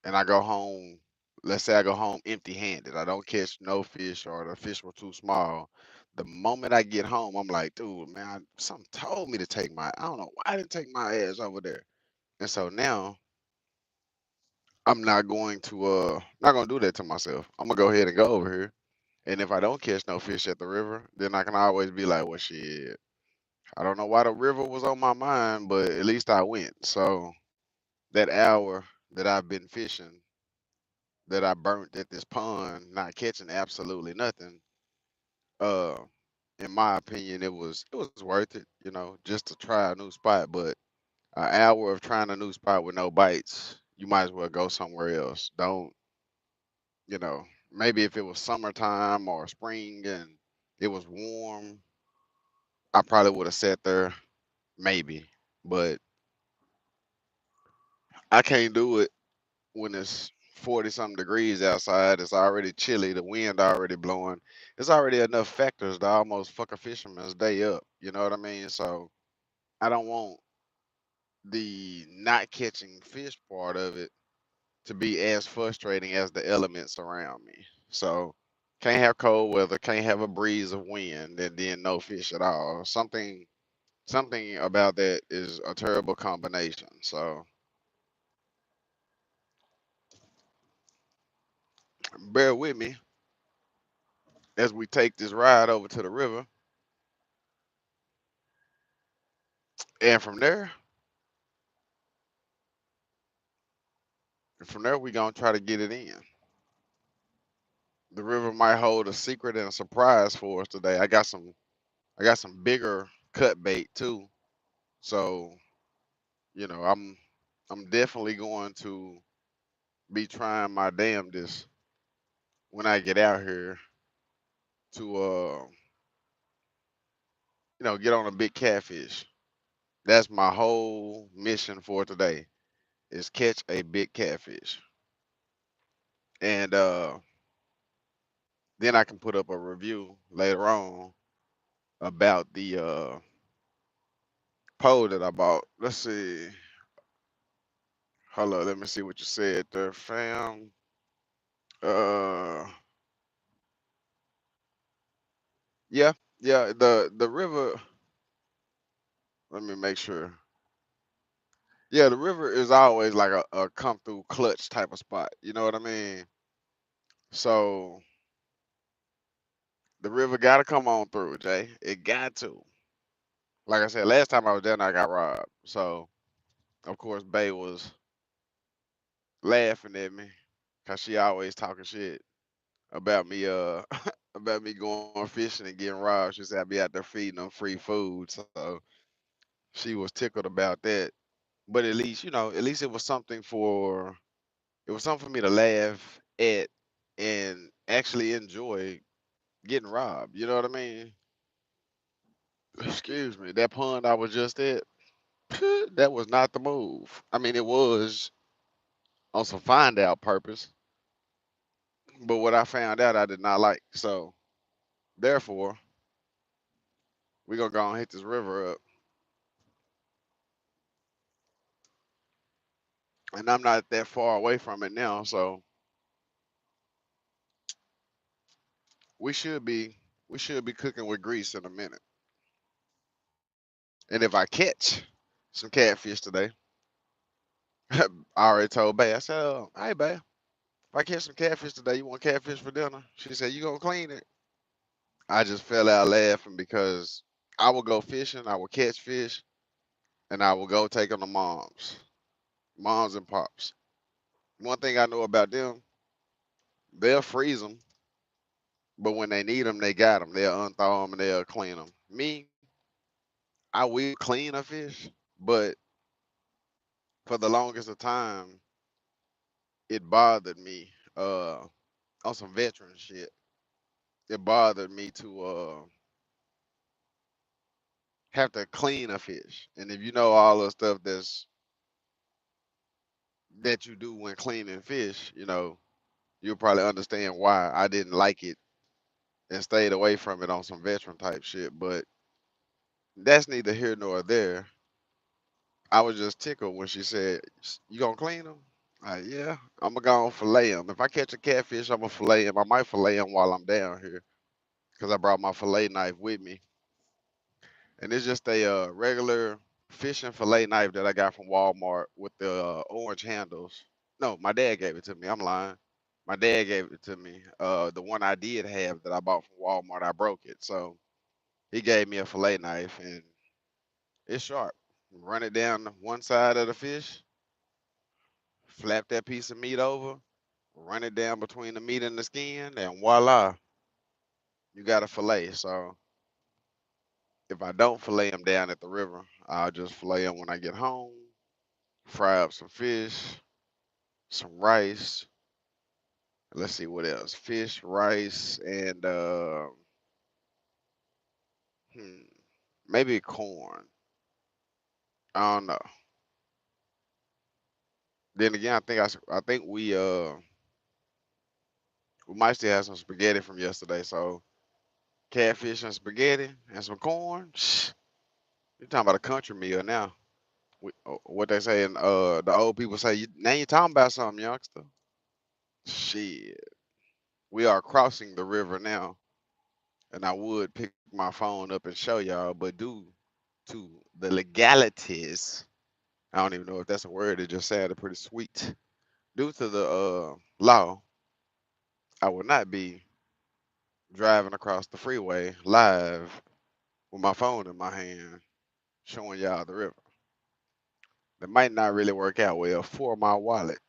and I go home. Let's say I go home empty-handed. I don't catch no fish, or the fish were too small. The moment I get home, I'm like, dude, man, something told me to take my. I don't know why I didn't take my ass over there. And so now I'm not gonna do that to myself. I'm gonna go ahead and go over here. And if I don't catch no fish at the river, then I can always be like, well, shit. I don't know why the river was on my mind, but at least I went. So that hour that I've been fishing, that I burnt at this pond, not catching absolutely nothing, uh, in my opinion, it was worth it, you know, just to try a new spot. But an hour of trying a new spot with no bites, you might as well go somewhere else. Don't, you know, maybe if it was summertime or spring and it was warm, I probably would have sat there, maybe. But I can't do it when it's 40 something degrees outside. It's already chilly, the wind already blowing. There's already enough factors to almost fuck a fisherman's day up. You know what I mean? So I don't want the not catching fish part of it to be as frustrating as the elements around me. So can't have cold weather, can't have a breeze of wind, and then no fish at all. Something about that is a terrible combination. So bear with me as we take this ride over to the river And from there we gonna try to get it in. The river might hold a secret and a surprise for us today. I got some bigger cut bait too. So, I'm definitely going to be trying my damnedest when I get out here to get on a big catfish. That's my whole mission for today is catch a big catfish. And then I can put up a review later on about the pole that I bought. Let's see. Hold on, let me see what you said there, fam. Uh yeah, yeah, the river, let me make sure. Yeah, the river is always like a come through clutch type of spot. You know what I mean? So the river gotta come on through, Jay. It got to. Like I said, last time I was down there, I got robbed. So of course Bay was laughing at me because she always talking shit about me about me going fishing and getting robbed. She said I'd be out there feeding them free food. So she was tickled about that. But at least, at least it was something for me to laugh at and actually enjoy getting robbed. You know what I mean? Excuse me. That pond I was just at, that was not the move. I mean, it was on some find out purpose, but what I found out I did not like. So therefore, we're gonna go and hit this river up. And I'm not that far away from it now, so we should be we should be cooking with grease in a minute. And if I catch some catfish today, I already told Bay. I said, "Hey, Bay, if I catch some catfish today, you want catfish for dinner?" She said, "You gonna clean it?" I just fell out laughing because I will go fishing, I will catch fish, and I will go take them to moms and pops. One thing I know about them, they'll freeze them, but when they need them, they got them. They'll unthaw them and they'll clean them. Me, I will clean a fish, but for the longest of time, it bothered me. On some veteran shit, it bothered me to have to clean a fish. And if you know all the stuff that you do when cleaning fish, you'll probably understand why I didn't like it and stayed away from it on some veteran type shit. But that's neither here nor there. I was just tickled when she said, "You gonna clean them?" Yeah, I'm gonna go and fillet them. If I catch a catfish, I'm gonna fillet him. I might fillet him while I'm down here because I brought my fillet knife with me, and it's just a regular fishing fillet knife that I got from Walmart with the orange handles. No, my dad gave it to me. I'm lying. My dad gave it to me. The one I did have that I bought from Walmart, I broke it. So he gave me a fillet knife, and it's sharp. Run it down one side of the fish, flap that piece of meat over, run it down between the meat and the skin, and voila, you got a fillet. So if I don't fillet them down at the river, I'll just fillet them when I get home, fry up some fish, some rice. Let's see what else. Fish, rice, and hmm, maybe corn. I don't know. Then again, I think we might still have some spaghetti from yesterday. So catfish and spaghetti and some corn. You're talking about a country meal now. What they say, and the old people say, now you're talking about something, youngster. Shit, we are crossing the river now, and I would pick my phone up and show y'all, but due to the legalities, I don't even know if that's a word. It just sounded pretty sweet. Due to the law, I will not be driving across the freeway live with my phone in my hand. showing y'all the river. That might not really work out well for my wallet.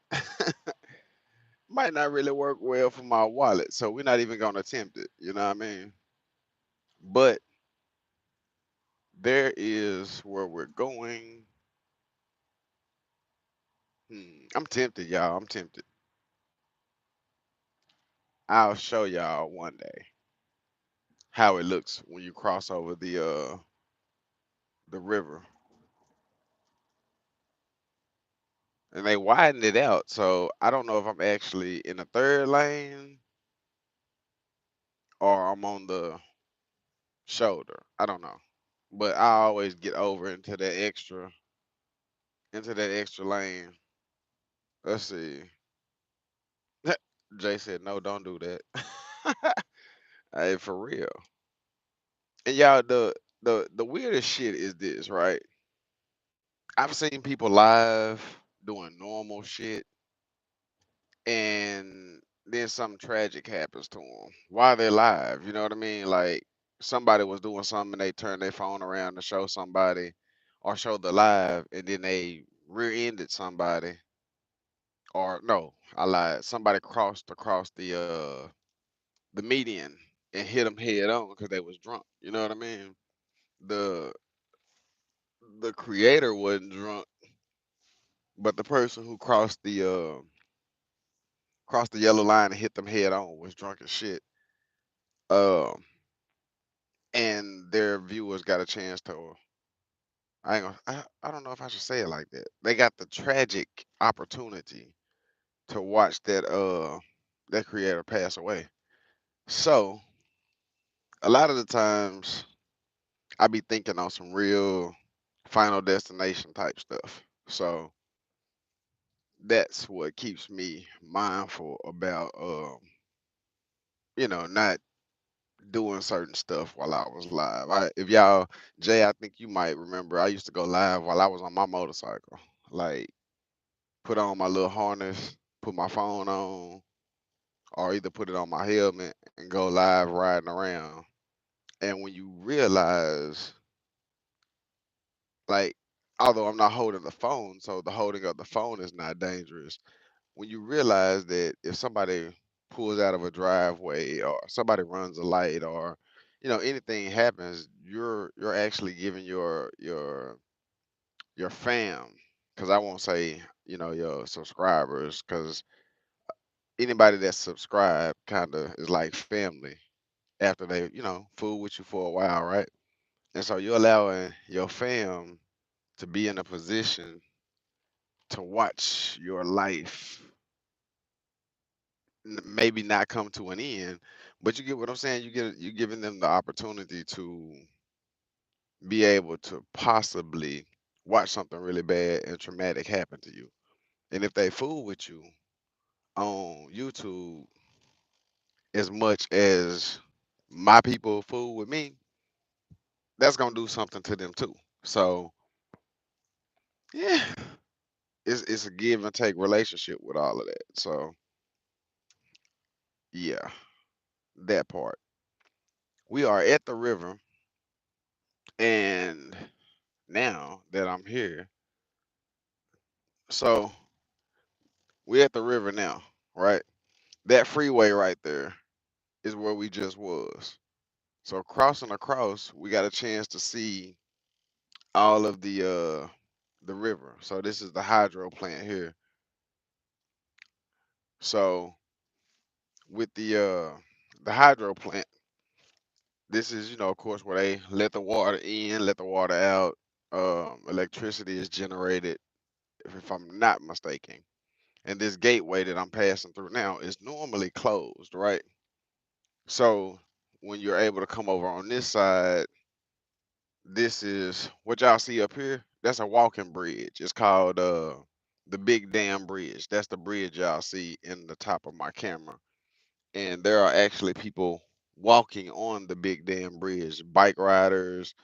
Might not really work well for my wallet, so we're not even gonna attempt it. You know what I mean? But there is where we're going. I'm tempted, y'all. I'm tempted. I'll show y'all one day how it looks when you cross over the river. And they widened it out, so I don't know if I'm actually in the third lane or I'm on the shoulder. I don't know. But I always get over into that extra lane. Let's see. Jay said, "No, don't do that." Hey, for real. And y'all, the weirdest shit is this, right? I've seen people live doing normal shit, and then something tragic happens to them while they're live. You know what I mean? Like somebody was doing something, and they turned their phone around to show somebody, or show the live, and then they rear-ended somebody, or no, I lied. Somebody crossed across the median and hit them head on because they was drunk. You know what I mean? The the creator wasn't drunk, but the person who crossed the yellow line and hit them head on was drunk as shit. Um, and their viewers got a chance to. I ain't gonna, I don't know if I should say it like that. They got the tragic opportunity to watch that creator pass away. So a lot of the times I be thinking on some real Final Destination type stuff. So that's what keeps me mindful about not doing certain stuff while I was live. If y'all, Jay, I think you might remember I used to go live while I was on my motorcycle. Like put on my little harness, put my phone on, or either put it on my helmet and go live riding around. And when you realize, like, although I'm not holding the phone, so the holding of the phone is not dangerous. When you realize that if somebody pulls out of a driveway or somebody runs a light or anything happens, you're actually giving your fam, because I won't say your subscribers, because anybody that's subscribed kind of is like family after they fool with you for a while, right? And so you're allowing your fam to be in a position to watch your life maybe not come to an end, but you get what I'm saying. You're giving them the opportunity to be able to possibly watch something really bad and traumatic happen to you. And if they fool with you on YouTube as much as my people fool with me, that's gonna do something to them too. So yeah, it's a give and take relationship with all of that. So yeah, that part. We are at the river, and now that I'm here, so we're at the river now, right? That freeway right there is where we just was. So crossing across, we got a chance to see all of the river. So this is the hydro plant here. So with the hydro plant, this is of course where they let the water in, let the water out. Electricity is generated, if I'm not mistaken. And this gateway that I'm passing through now is normally closed, right? So when you're able to come over on this side, this is what y'all see up here. That's a walking bridge. It's called the Big Dam Bridge. That's the bridge y'all see in the top of my camera. And there are actually people walking on the Big Dam Bridge, bike riders,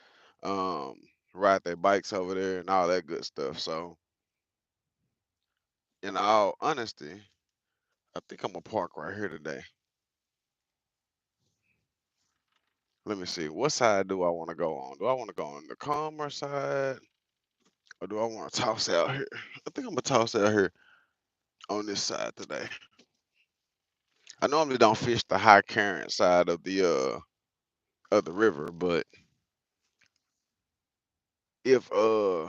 um, ride their bikes over there and all that good stuff. So in all honesty, I think I'm gonna park right here today. Let me see. What side do I want to go on? Do I want to go on the calmer side, or do I want to toss out here? I think I'm gonna toss out here on this side today. I normally don't fish the high current side of the river, but if uh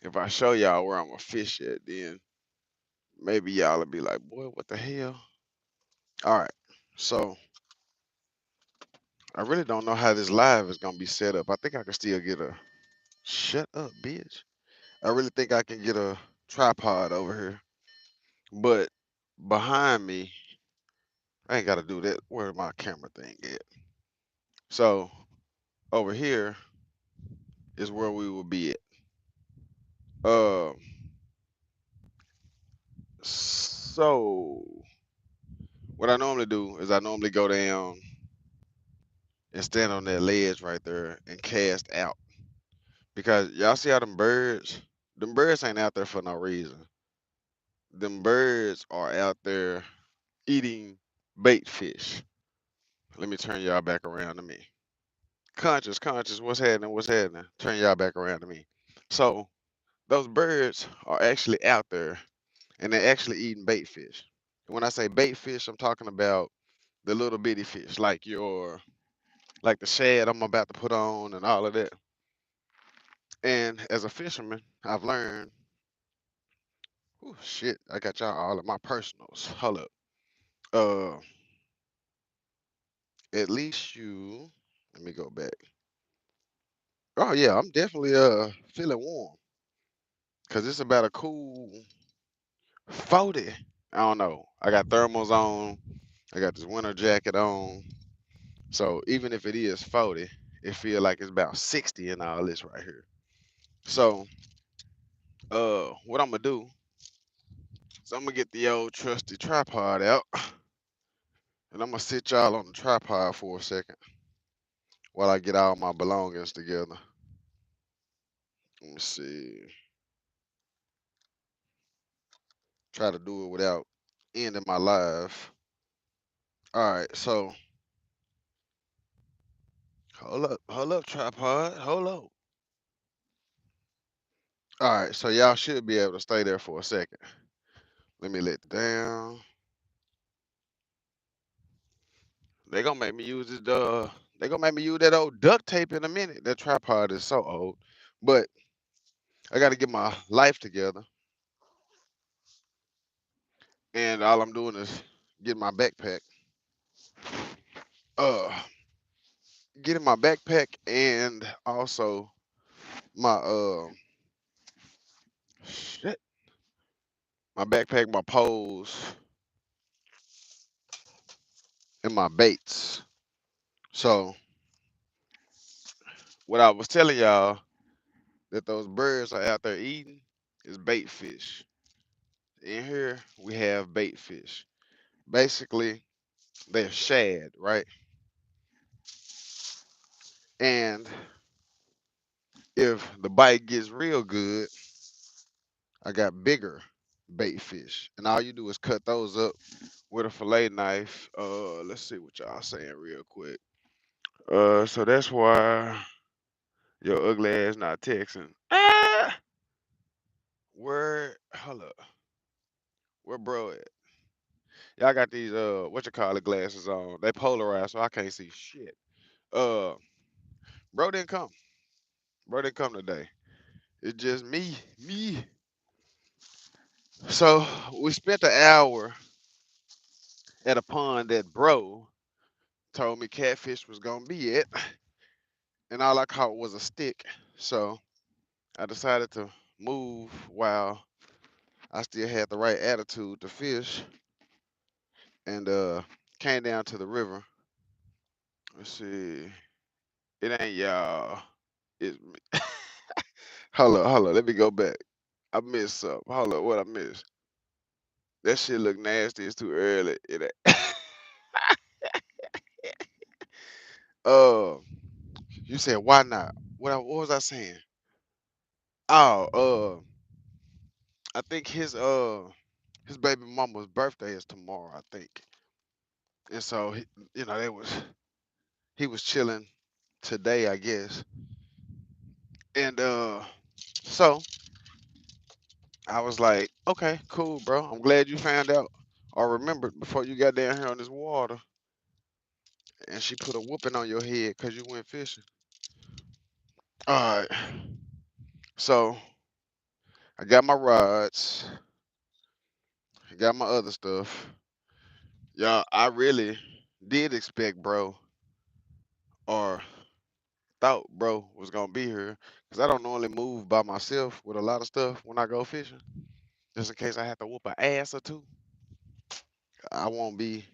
if I show y'all where I'm gonna fish at, then maybe y'all will be like, boy, what the hell? All right. So I really don't know how this live is gonna be set up. I think I can still get a shut up, bitch. I really think I can get a tripod over here. But behind me, I ain't gotta do that. Where my camera thing at? So over here is where we will be at. Uh so what I normally do is I normally go down and stand on that ledge right there and cast out. Because y'all see how them birds ain't out there for no reason. Them birds are out there eating bait fish. Let me turn y'all back around to me. Conscious, what's happening? What's happening? Turn y'all back around to me. So those birds are actually out there and they're actually eating bait fish. And when I say bait fish, I'm talking about the little bitty fish, like the shad I'm about to put on and all of that. And as a fisherman, I've learned, oh shit, I got y'all all of my personals. Hold up. Uh at least you let me go back. Oh yeah, I'm definitely feeling warm. Cause it's about a cool 40. I don't know. I got thermals on. I got this winter jacket on. So even if it is 40, it feel like it's about 60 and all this right here. So what I'm gonna do is I'm gonna get the old trusty tripod out and I'm gonna sit y'all on the tripod for a second while I get all my belongings together. Let me see. Try to do it without ending my live. All right, so hold up, tripod, hold up. All right, so y'all should be able to stay there for a second. Let me let it down. They gonna make me use this. They gonna make me use that old duct tape in a minute. That tripod is so old, but I got to get my life together, and all I'm doing is getting my backpack. Uh, Getting my backpack and also my shit, my backpack, my poles, and my baits. So what I was telling y'all that those birds are out there eating is bait fish. In here we have bait fish. Basically, they're shad, right? And if the bite gets real good, I got bigger bait fish. And all you do is cut those up with a fillet knife. Let's see what y'all saying real quick. So that's why your ugly ass not texting. Ah! Hold up. Where bro at? Y'all got these what you call it glasses on. They polarized so I can't see shit. Uh bro didn't come. Bro didn't come today. It's just me. So we spent an hour at a pond that bro told me catfish was gonna be at, and all I caught was a stick. So I decided to move while I still had the right attitude to fish, and came down to the river. Let's see, it ain't y'all. It's me. Hold up. Let me go back. I missed something. Hold up, what I missed? That shit look nasty. It's too early. It ain't. uh, you said why not? What was I saying? Oh, I think his baby mama's birthday is tomorrow. I think, and so they was he was chilling today, I guess. And so I was like, okay, cool, bro. I'm glad you found out or remembered before you got down here on this water and she put a whooping on your head because you went fishing. All right. So I got my rods, I got my other stuff. Y'all, I really did expect bro or thought bro was gonna be here because I don't normally move by myself with a lot of stuff when I go fishing. Just in case I have to whoop an ass or two, I won't be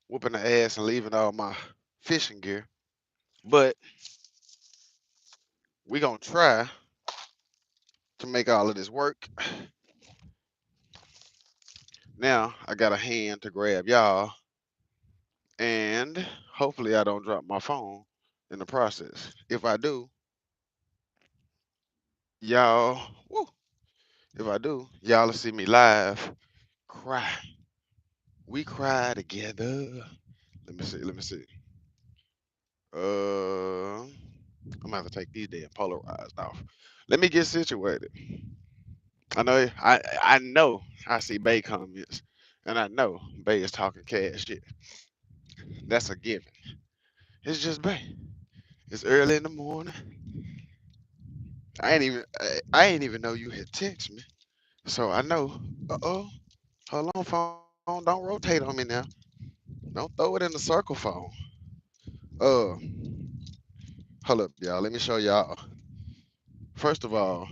whooping the ass and leaving all my fishing gear. But we gonna try to make all of this work. Now I got a hand to grab y'all, and hopefully I don't drop my phone in the process. If I do, y'all, woo, if I do, y'all will see me live cry. We cry together. Let me see. Let me see. I'm gonna have to take these damn polarized off. Let me get situated. I know I see Bay comments, and I know Bay is talking cash shit. That's a given. It's just Bay. It's early in the morning. I ain't even know you had text me. So I know. Uh-oh. Hold on, phone. Don't rotate on me now. Don't throw it in the circle phone. Uh, hold up, y'all. Let me show y'all. First of all,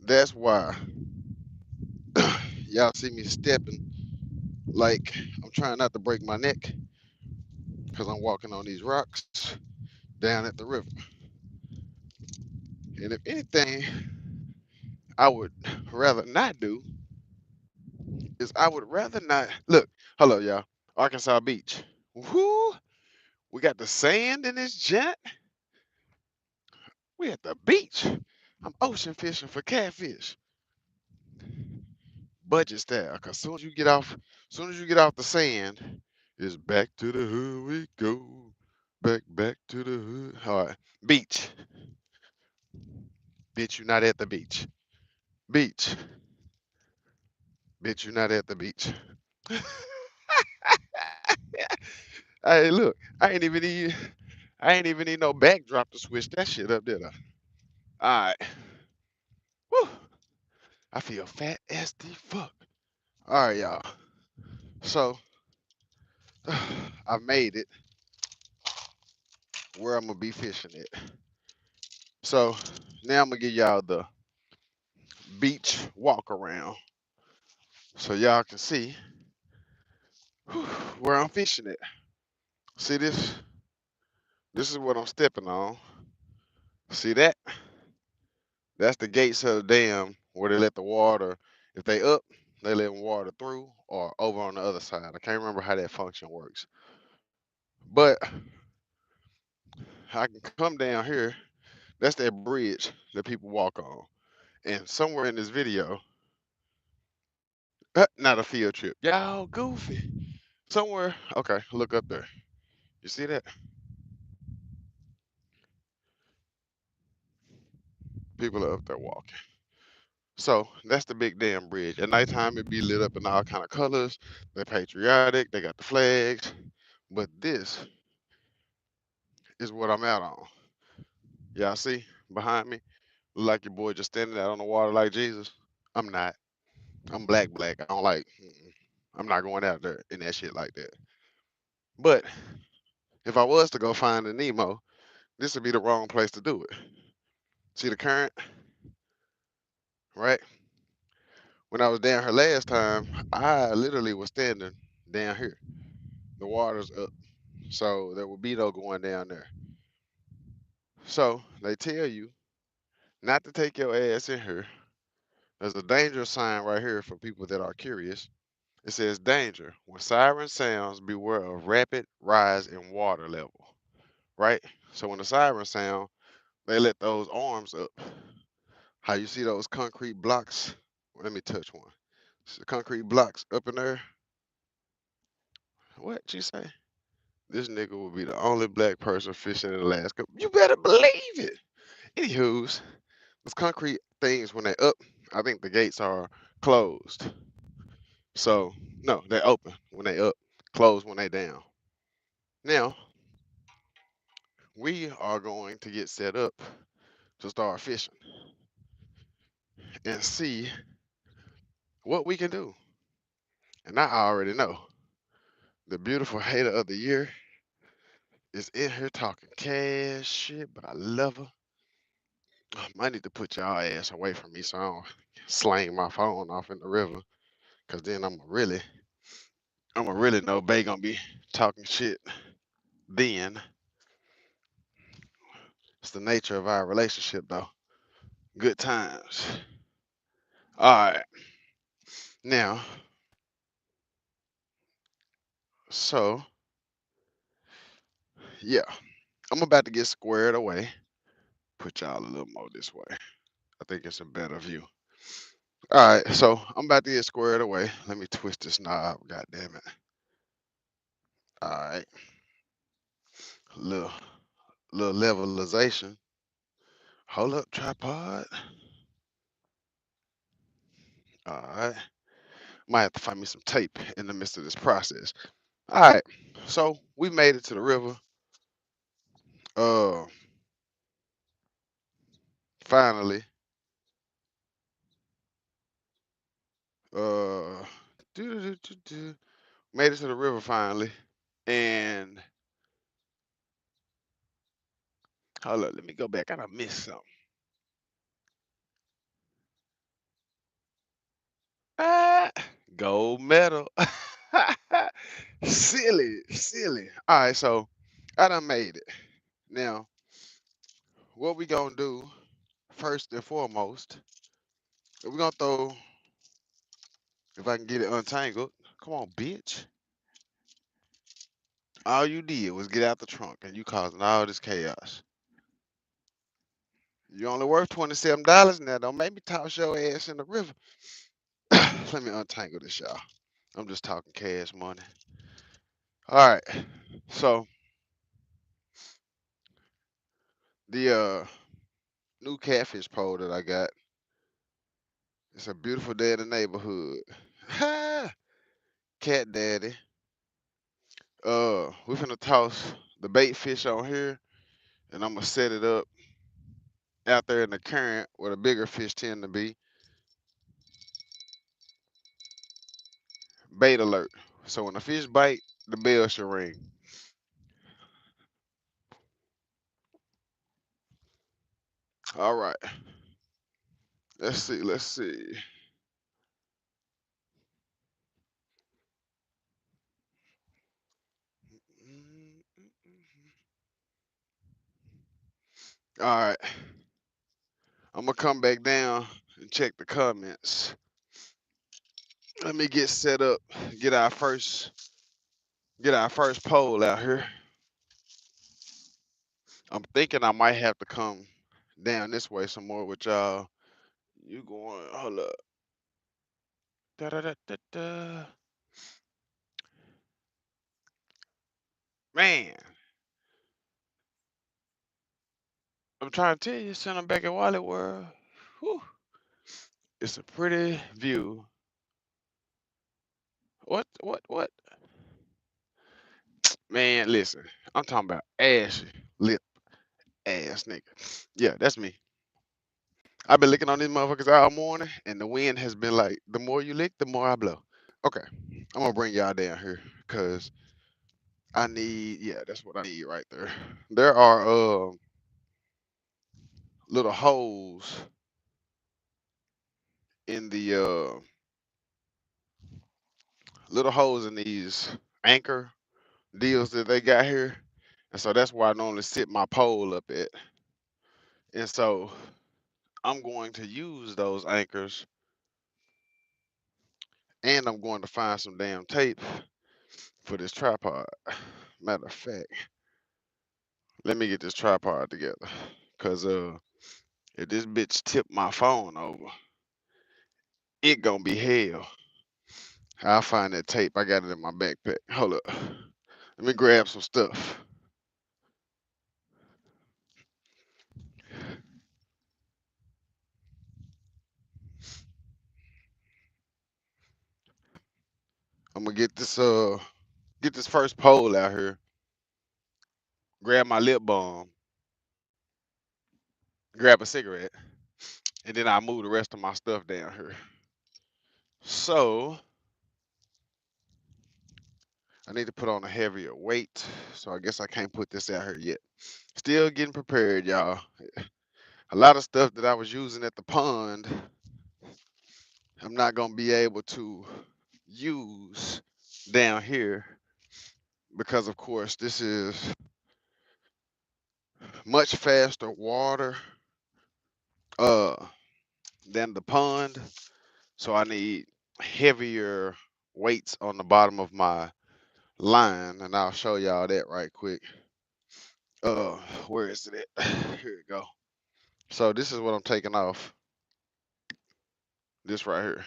that's why y'all see me stepping like I'm trying not to break my neck because I'm walking on these rocks down at the river. And if anything I would rather not do is I would rather not look. Hello, y'all. Arkansas Beach. Whoo! We got the sand in this jet. We at the beach. I'm ocean fishing for catfish. Budget style. Cause soon as you get off the sand, it's back to the hood we go. Back to the hood. All right. Beach. Bitch, you not at the beach. Beach. Bitch, you not at the beach. Hey, look, I ain't even need no backdrop to switch that shit up, did I? All right. Whew. I feel fat as the fuck. All right, y'all. So I made it where I'm gonna be fishing at. So now I'm gonna give y'all the beach walk around so y'all can see where I'm fishing at. See this? This is what I'm stepping on. See that? That's the gates of the dam where they let the water, if they up, they let water through or over on the other side. I can't remember how that function works. But I can come down here. That's that bridge that people walk on. And somewhere in this video, not a field trip. Y'all goofy. Somewhere, okay, look up there. You see that? People are up there walking. So that's the big damn bridge. At nighttime, it be lit up in all kind of colors. They're patriotic. They got the flags. But this is what I'm out on. Y'all see behind me? Look like your boy just standing out on the water like Jesus. I'm not. I'm black. I don't like. I'm not going out there in that shit like that. But if I was to go find a Nemo, this would be the wrong place to do it. See the current, right? When I was down here last time, I literally was standing down here. The water's up, so there would be no going down there. So they tell you not to take your ass in here. There's a danger sign right here for people that are curious. It says danger. When siren sounds, beware of rapid rise in water level. Right? So when the siren sound, they let those arms up. How you see those concrete blocks? Let me touch one. concrete blocks up in there. What you say? This nigga will be the only black person fishing in Alaska. You better believe it. Anywho's, those concrete things when they up, I think the gates are closed. So no, they're open when they up, closed when they down. Now we are going to get set up to start fishing and see what we can do. And I already know the beautiful hater of the year is in here talking cash shit, but I love her. I need to put y'all ass away from me so I don't slang my phone off in the river. Cause then I'm really know Bay gonna be talking shit. Then it's the nature of our relationship though. Good times. All right, now so yeah, I'm about to get squared away. Put y'all a little more this way. I think it's a better view. All right, so I'm about to get squared away. Let me twist this knob. God damn it. All right, little little levelization. Hold up, tripod. All right. Might have to find me some tape in the midst of this process. All right. So we made it to the river. Uh, finally. Uh, made it to the river finally. And hold up, let me go back. I done missed something. Ah, gold medal. Silly, silly. All right, so I done made it. Now, what we gonna do first and foremost? We're gonna throw. If I can get it untangled. Come on, bitch. All you did was get out the trunk and you causing all this chaos. You only worth $27 now. Don't make me toss your ass in the river. Let me untangle this, y'all. I'm just talking cash money. All right. So the new catfish pole that I got. It's a beautiful day in the neighborhood. Cat daddy. We're finna toss the bait fish on here, and I'm gonna set it up out there in the current where the bigger fish tend to be. Bait alert. So when the fish bite, the bell should ring. All right. Let's see. Let's see. All right. I'm gonna come back down and check the comments. Let me get set up. Get our first. Get our first poll out here. I'm thinking I might have to come down this way some more with y'all. You going? Hold up. Da da da da da. Man, I'm trying to tell you, send them back at Wally World. Whew. It's a pretty view. What? What? What? Man, listen. I'm talking about ashy lip ass nigga. Yeah, that's me. I've been licking on these motherfuckers all morning, and the wind has been like, the more you lick, the more I blow. Okay, I'm gonna bring y'all down here, cause I need, yeah, that's what I need right there. There are little holes in the little holes in these anchor deals that they got here, and so that's where I normally sit my pole up at. And so I'm going to use those anchors, and I'm going to find some damn tape for this tripod. Matter of fact, let me get this tripod together, cause if this bitch tip my phone over, it gonna be hell. I'll find that tape. I got it in my backpack. Hold up. Let me grab some stuff. I'm gonna get this first pole out here. Grab my lip balm. Grab a cigarette, and then I'll move the rest of my stuff down here. So I need to put on a heavier weight. So I guess I can't put this out here yet. Still getting prepared, y'all. A lot of stuff that I was using at the pond, I'm not gonna be able to use down here because of course this is much faster water uh than the pond. So I need heavier weights on the bottom of my line, and I'll show y'all that right quick. Uh, where is it at? Here we go. So this is what I'm taking off. This right here.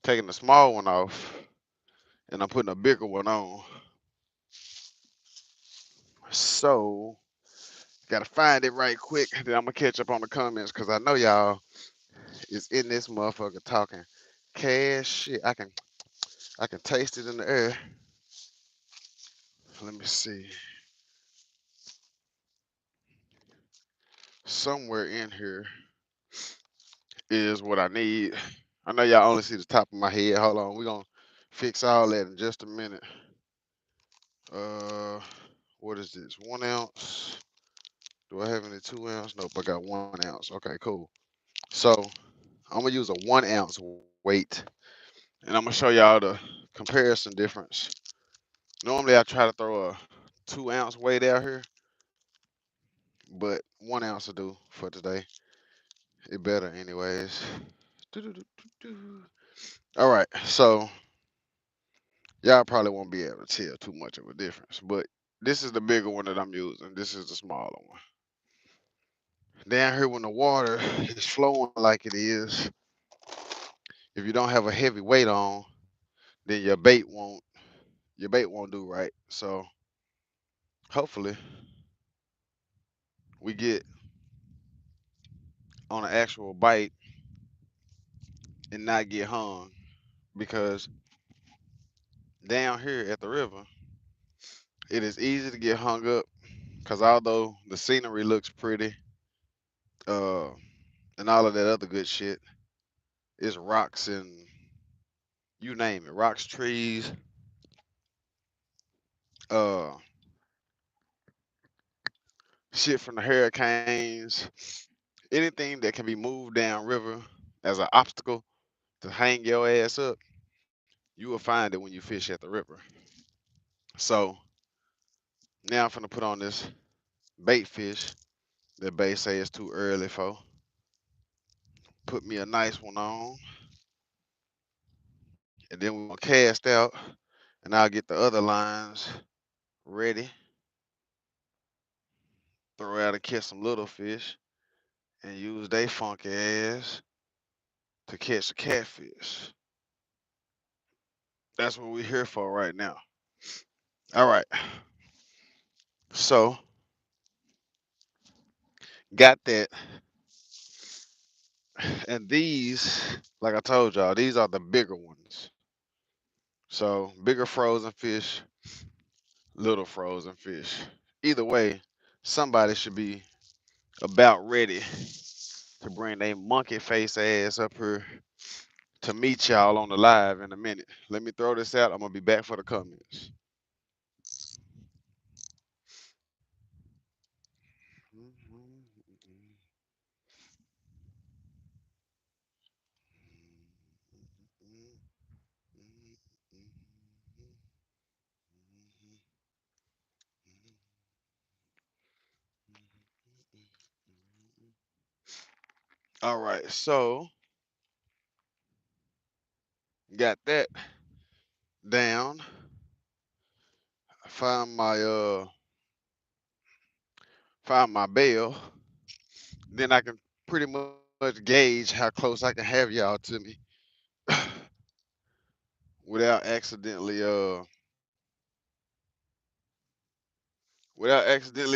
Taking the small one off, and I'm putting a bigger one on. So gotta find it right quick. Then I'm gonna catch up on the comments because I know y'all is in this motherfucker talking cash shit. I can taste it in the air. Let me see. Somewhere in here is what I need. I know y'all only see the top of my head. Hold on, we're gonna fix all that in just a minute. Uh, what is this? 1 ounce. Do I have any 2 ounce? Nope, I got 1 ounce. Okay, cool. So I'm gonna use a 1 ounce weight, and I'm gonna show y'all the comparison difference. Normally I try to throw a 2 ounce weight out here, but 1 ounce will do for today. It better anyways. All right, so y'all probably won't be able to tell too much of a difference, but this is the bigger one that I'm using. This is the smaller one. Down here when the water is flowing like it is, if you don't have a heavy weight on, then your bait won't do right. So hopefully we get on an actual bite and not get hung, because down here at the river it is easy to get hung up, because although the scenery looks pretty, uh and all of that other good shit, it's rocks and you name it, rocks, trees, uh shit from the hurricanes, anything that can be moved down river as an obstacle to hang your ass up, you will find it when you fish at the river. So now I'm finna put on this bait fish that Bay say is too early for. Put me a nice one on, and then we're gonna cast out, and I'll get the other lines ready. Throw out and catch some little fish, and use they funky ass to catch the catfish. That's what we're here for right now. All right. So got that, and these, like I told y'all, these are the bigger ones. So bigger frozen fish, little frozen fish. Either way, somebody should be about ready to bring their monkey face ass up here to meet y'all on the live in a minute. Let me throw this out. I'm gonna be back for the comments. All right, so got that down. Find my bail. Then I can pretty much gauge how close I can have y'all to me. without accidentally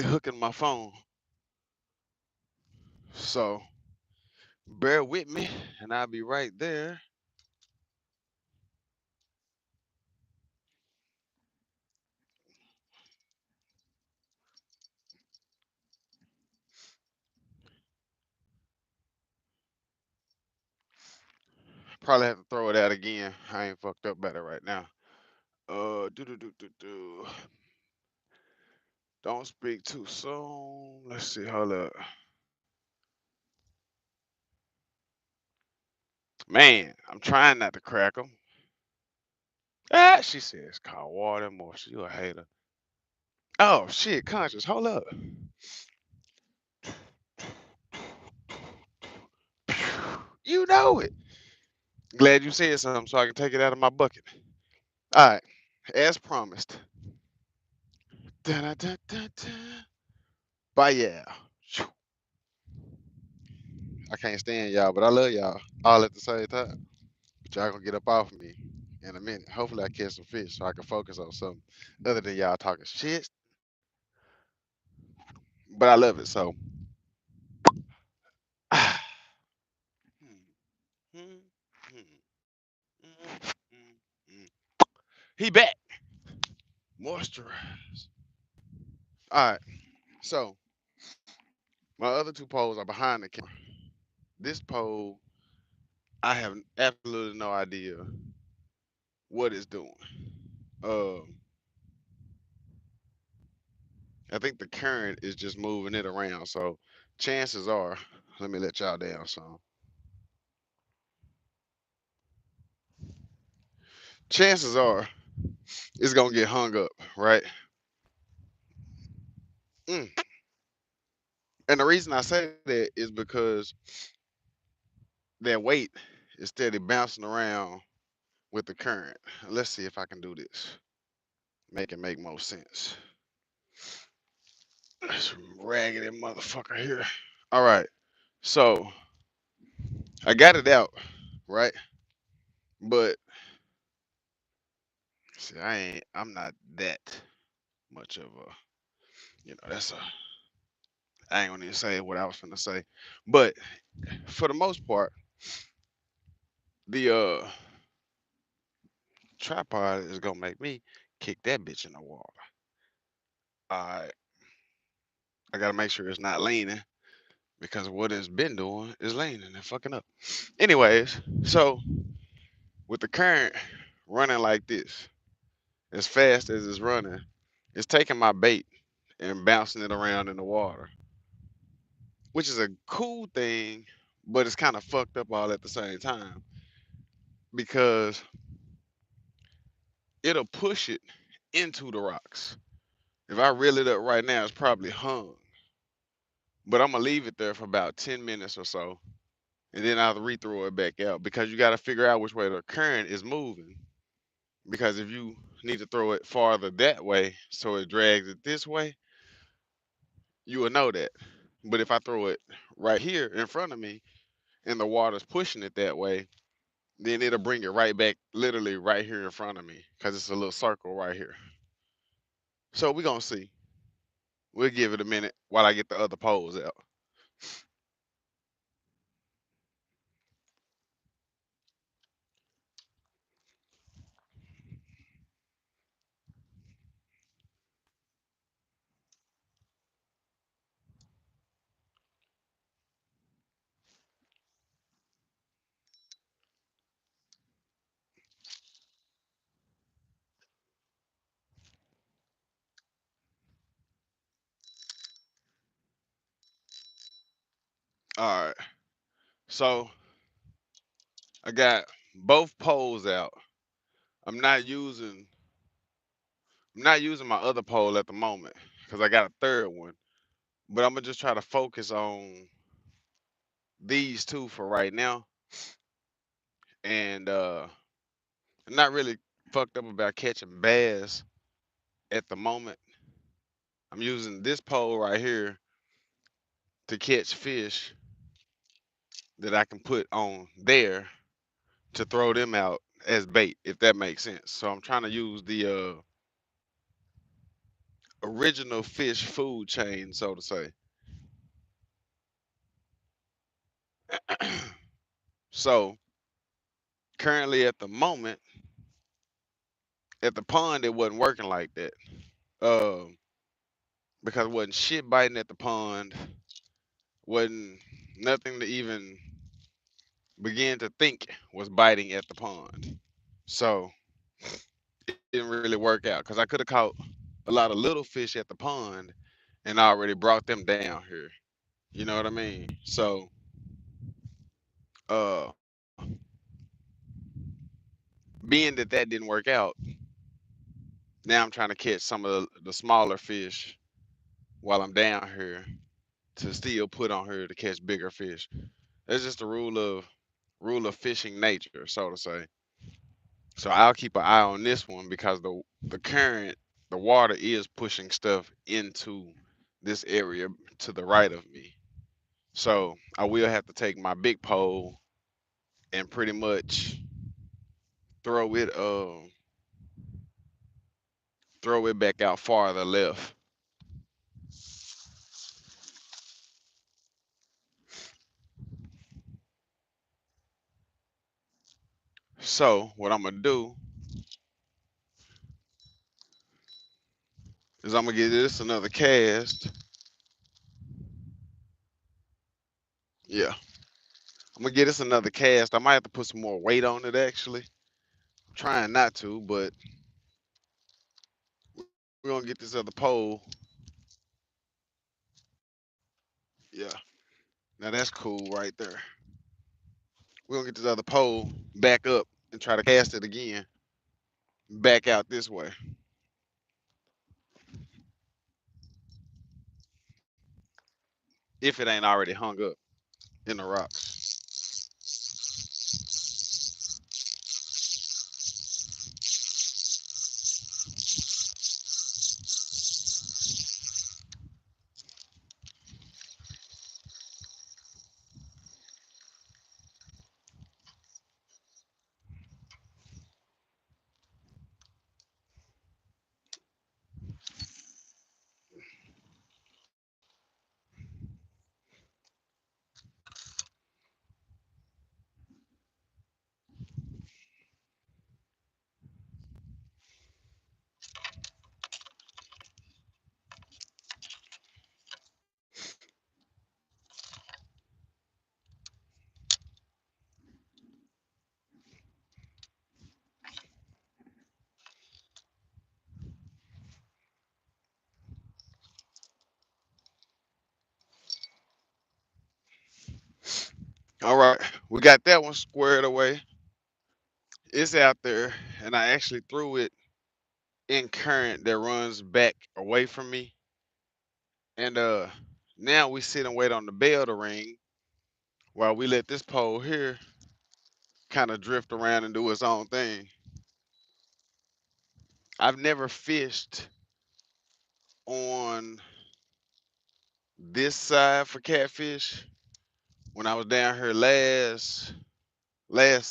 hooking my phone. So bear with me, and I'll be right there. Probably have to throw it out again. I ain't fucked up about it right now. Do do do do do. Don't speak too soon. Let's see. Hold up, man. I'm trying not to crack them. Ah, she says cold water, moisture. You a hater. Oh shit, conscious. Hold up. You know it. Glad you said something so I can take it out of my bucket. All right, as promised. Da-da-da-da-da. Bye, yeah. I can't stand y'all, but I love y'all all at the same time. But y'all gonna get up off me in a minute. Hopefully, I catch some fish so I can focus on something other than y'all talking shit. But I love it so. He back. Moisturize. All right. So my other two poles are behind the camera. This pole, I have absolutely no idea what it's doing. Um, I think the current is just moving it around. So chances are, let me let y'all down some. Chances are it's gonna get hung up, right? Mm. And the reason I say that is because that weight is steady bouncing around with the current. Let's see if I can do this. Make it make more sense. This raggedy motherfucker here. All right. So I got it out, right? But see, I'm not that much of a, that's a, I ain't gonna even say what I was finna say. But for the most part, the tripod is gonna make me kick that bitch in the water. Alright. I gotta make sure it's not leaning because what it's been doing is leaning and fucking up. Anyways, so with the current running like this, as fast as it's running, it's taking my bait and bouncing it around in the water, which is a cool thing, but it's kind of fucked up all at the same time because it'll push it into the rocks. If I reel it up right now, it's probably hung, but I'm gonna leave it there for about 10 minutes or so, and then I'll re-throw it back out because you got to figure out which way the current is moving. Because if you need to throw it farther that way so it drags it this way, you will know that. But if I throw it right here in front of me and the water's pushing it that way, then it'll bring it right back, literally right here in front of me, because it's a little circle right here. So we're gonna see. We'll give it a minute while I get the other poles out. All right. So I got both poles out. I'm not using I'm not using my other pole at the moment because I got a third one. But I'm gonna just try to focus on these two for right now. And I'm not really fucked up about catching bass at the moment. I'm using this pole right here to catch fish that I can put on there to throw them out as bait, if that makes sense. So I'm trying to use the original fish food chain, so to say. So currently at the moment, at the pond, it wasn't working like that. Um, because it wasn't shit biting at the pond, wasn't nothing to even begin to think was biting at the pond. So it didn't really work out because I could have caught a lot of little fish at the pond and already brought them down here. You know what I mean? So uh being that that didn't work out, now I'm trying to catch some of the smaller fish while I'm down here to still put on here to catch bigger fish. That's just the rule of fishing nature, so to say. So I'll keep an eye on this one because the current, the water is pushing stuff into this area to the right of me. So I will have to take my big pole and pretty much throw it throw it back out farther left. So what I'm gonna do is I'm gonna give this another cast. Yeah, I'm gonna give this another cast. I might have to put some more weight on it actually. I'm trying not to, but we're gonna get this other pole. Yeah, now that's cool right there. We're gonna get this other pole back up and try to cast it again back out this way if it ain't already hung up in the rocks. All right, we got that one squared away. It's out there, and I actually threw it in current that runs back away from me. And now we sit and wait on the bell to ring while we let this pole here kind of drift around and do its own thing. I've never fished on this side for catfish. When I was down here last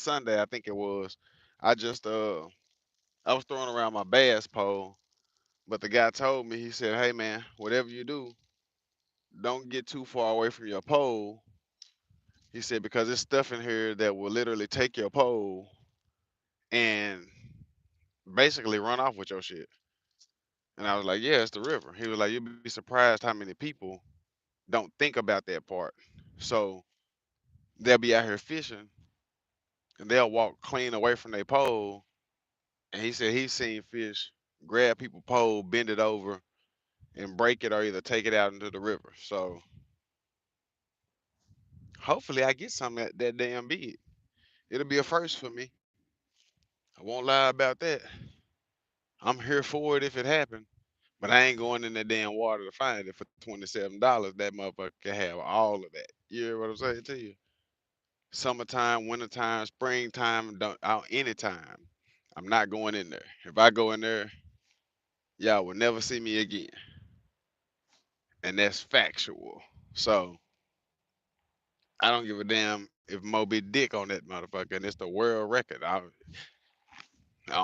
Sunday, I think it was, I just I was throwing around my bass pole, but the guy told me, he said, "Hey man, whatever you do, don't get too far away from your pole." He said because there's stuff in here that will literally take your pole and basically run off with your shit. And I was like, "Yeah, it's the river." He was like, "You'll be surprised how many people don't think about that part." So they'll be out here fishing and they'll walk clean away from their pole. And he said he's seen fish grab people pole, bend it over, and break it or either take it out into the river. So hopefully I get something that damn big. It'll be a first for me. I won't lie about that. I'm here for it if it happened. But I ain't going in that damn water to find it for $27. That motherfucker can have all of that. You hear what I'm saying to you? Summertime, wintertime, springtime, don't out anytime. I'm not going in there. If I go in there, y'all will never see me again. And that's factual. So I don't give a damn if Moby Dick on that motherfucker and it's the world record.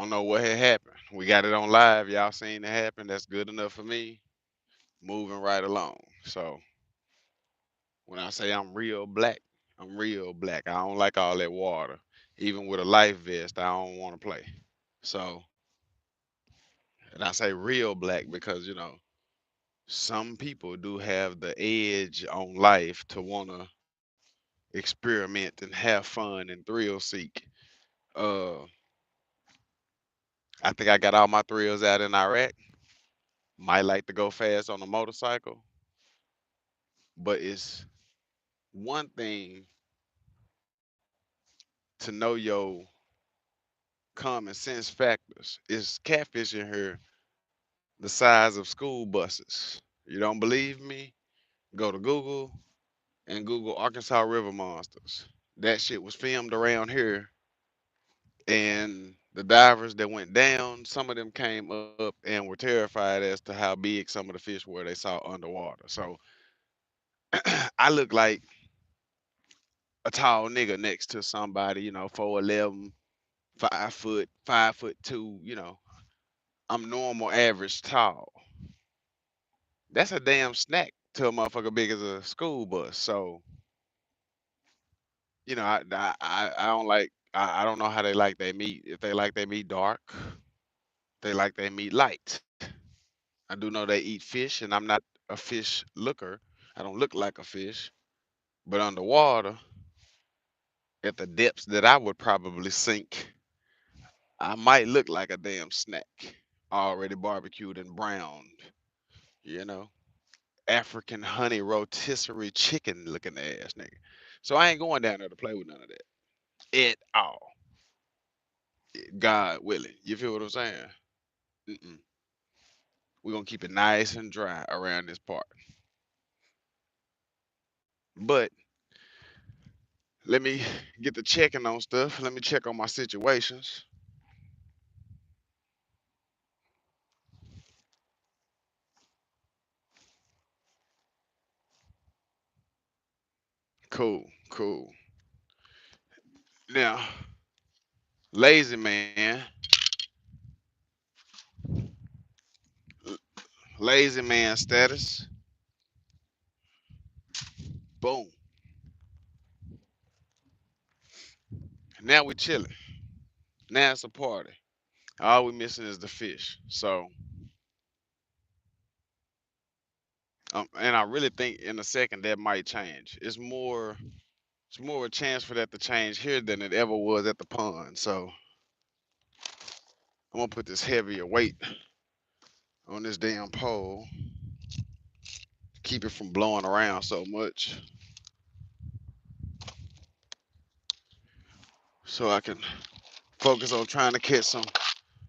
don't know what had happened. We got it on live. Y'all seen it happen. That's good enough for me. Moving right along. So when I say I'm real black, I'm real black. I don't like all that water. Even with a life vest, I don't want to play. So, and I say real black because, some people do have the edge on life to want to experiment and have fun and thrill seek. Uh, I think I got all my thrills out in Iraq. Might like to go fast on a motorcycle, but it's one thing to know your common sense factors. It's catfishing here the size of school buses. You don't believe me? Go to Google and Google Arkansas River monsters. That shit was filmed around here, and the divers that went down, some of them came up and were terrified as to how big some of the fish were they saw underwater. So I look like a tall nigga next to somebody, 4'11", 5 foot, 5'2", I'm normal average tall. That's a damn snack to a motherfucker big as a school bus. So, I don't like I don't know how they like their meat. If they like their meat dark, they like their meat light. I do know they eat fish, and I'm not a fish looker. I don't look like a fish, but underwater, at the depths that I would probably sink, I might look like a damn snack, already barbecued and browned, you know. African honey rotisserie chicken looking ass nigga. So I ain't going down there to play with none of that at all. God willing. You feel what I'm saying? Mm-mm. We're gonna keep it nice and dry around this part. But let me get the checking on stuff. Let me check on my situations. Cool, cool. Now, lazy man, lazy man status. Boom. Now we chilling. Now it's a party. All we missing is the fish. So, and I really think in a second that might change. It's more a chance for that to change here than it ever was at the pond. So I'm gonna put this heavier weight on this damn pole, keep it from blowing around so much, so I can focus on trying to catch some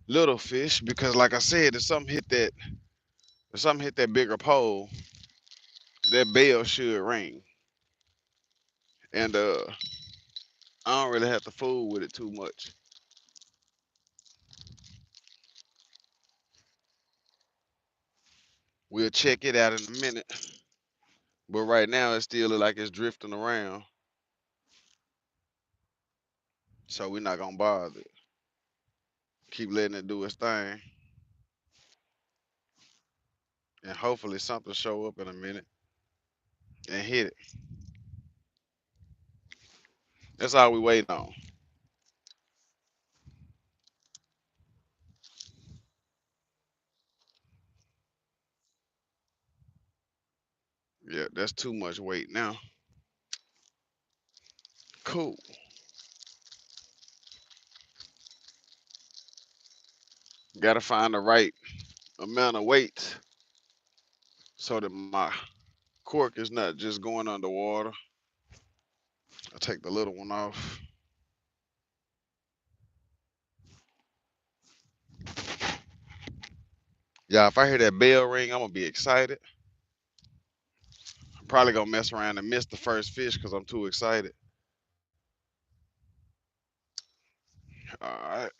little fish. Because like I said, if something hit that bigger pole, that bell should ring. And I don't really have to fool with it too much. We'll check it out in a minute. But right now it still look like it's drifting around. So we're not gonna bother it. Keep letting it do its thing. And hopefully something show up in a minute and hit it. That's all we waiting on. Yeah, that's too much weight now. Cool. Gotta find the right amount of weight so that my cork is not just going underwater. I'll take the little one off. Yeah, if I hear that bell ring, I'm gonna be excited. I'm probably gonna mess around and miss the first fish because I'm too excited. All right.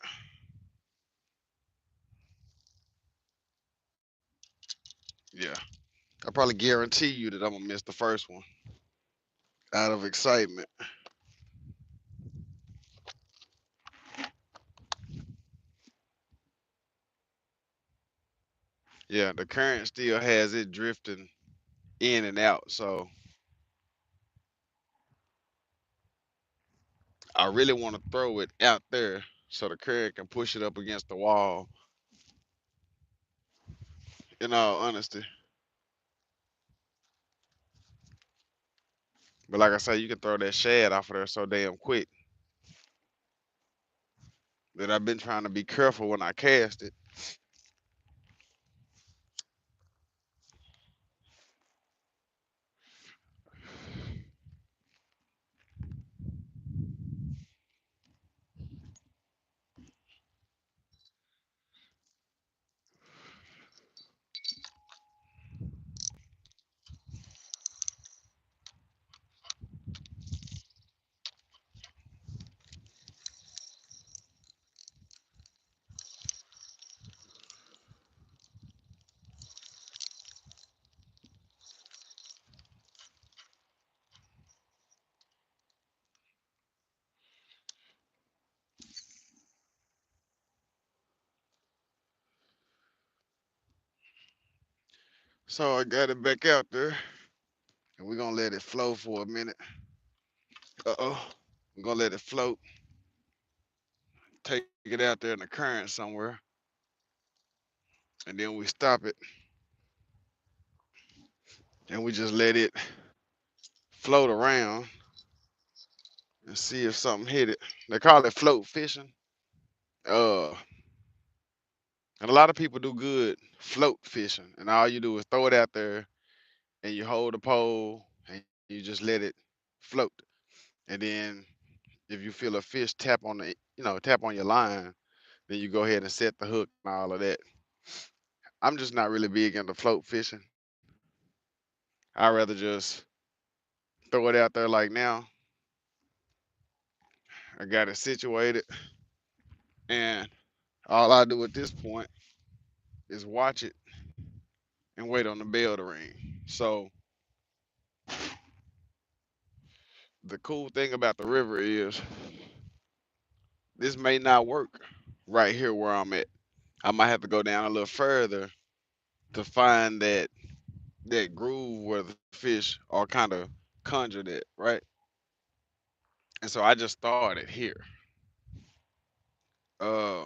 Yeah. I probably guarantee you that I'm gonna miss the first one out of excitement. Yeah, the current still has it drifting in and out. So I really want to throw it out there so the current can push it up against the wall. In all honesty, but like I say, you can throw that shad off of there so damn quick that I've been trying to be careful when I cast it. So I got it back out there, and we're gonna let it flow for a minute. Uh-oh. We're gonna let it float, take it out there in the current somewhere, and then we stop it, and we just let it float around and see if something hit it. They call it float fishing. Uh, and a lot of people do good float fishing, and all you do is throw it out there, and you hold the pole, and you just let it float. And then if you feel a fish tap on the, tap on your line, then you go ahead and set the hook and all of that. I'm just not really big into float fishing. I'd rather just throw it out there like now. I got it situated, and all I do at this point is watch it and wait on the bell to ring. So the cool thing about the river is this may not work right here where I'm at. I might have to go down a little further to find that groove where the fish are kind of conjured at, right? And so I just started here. Uh,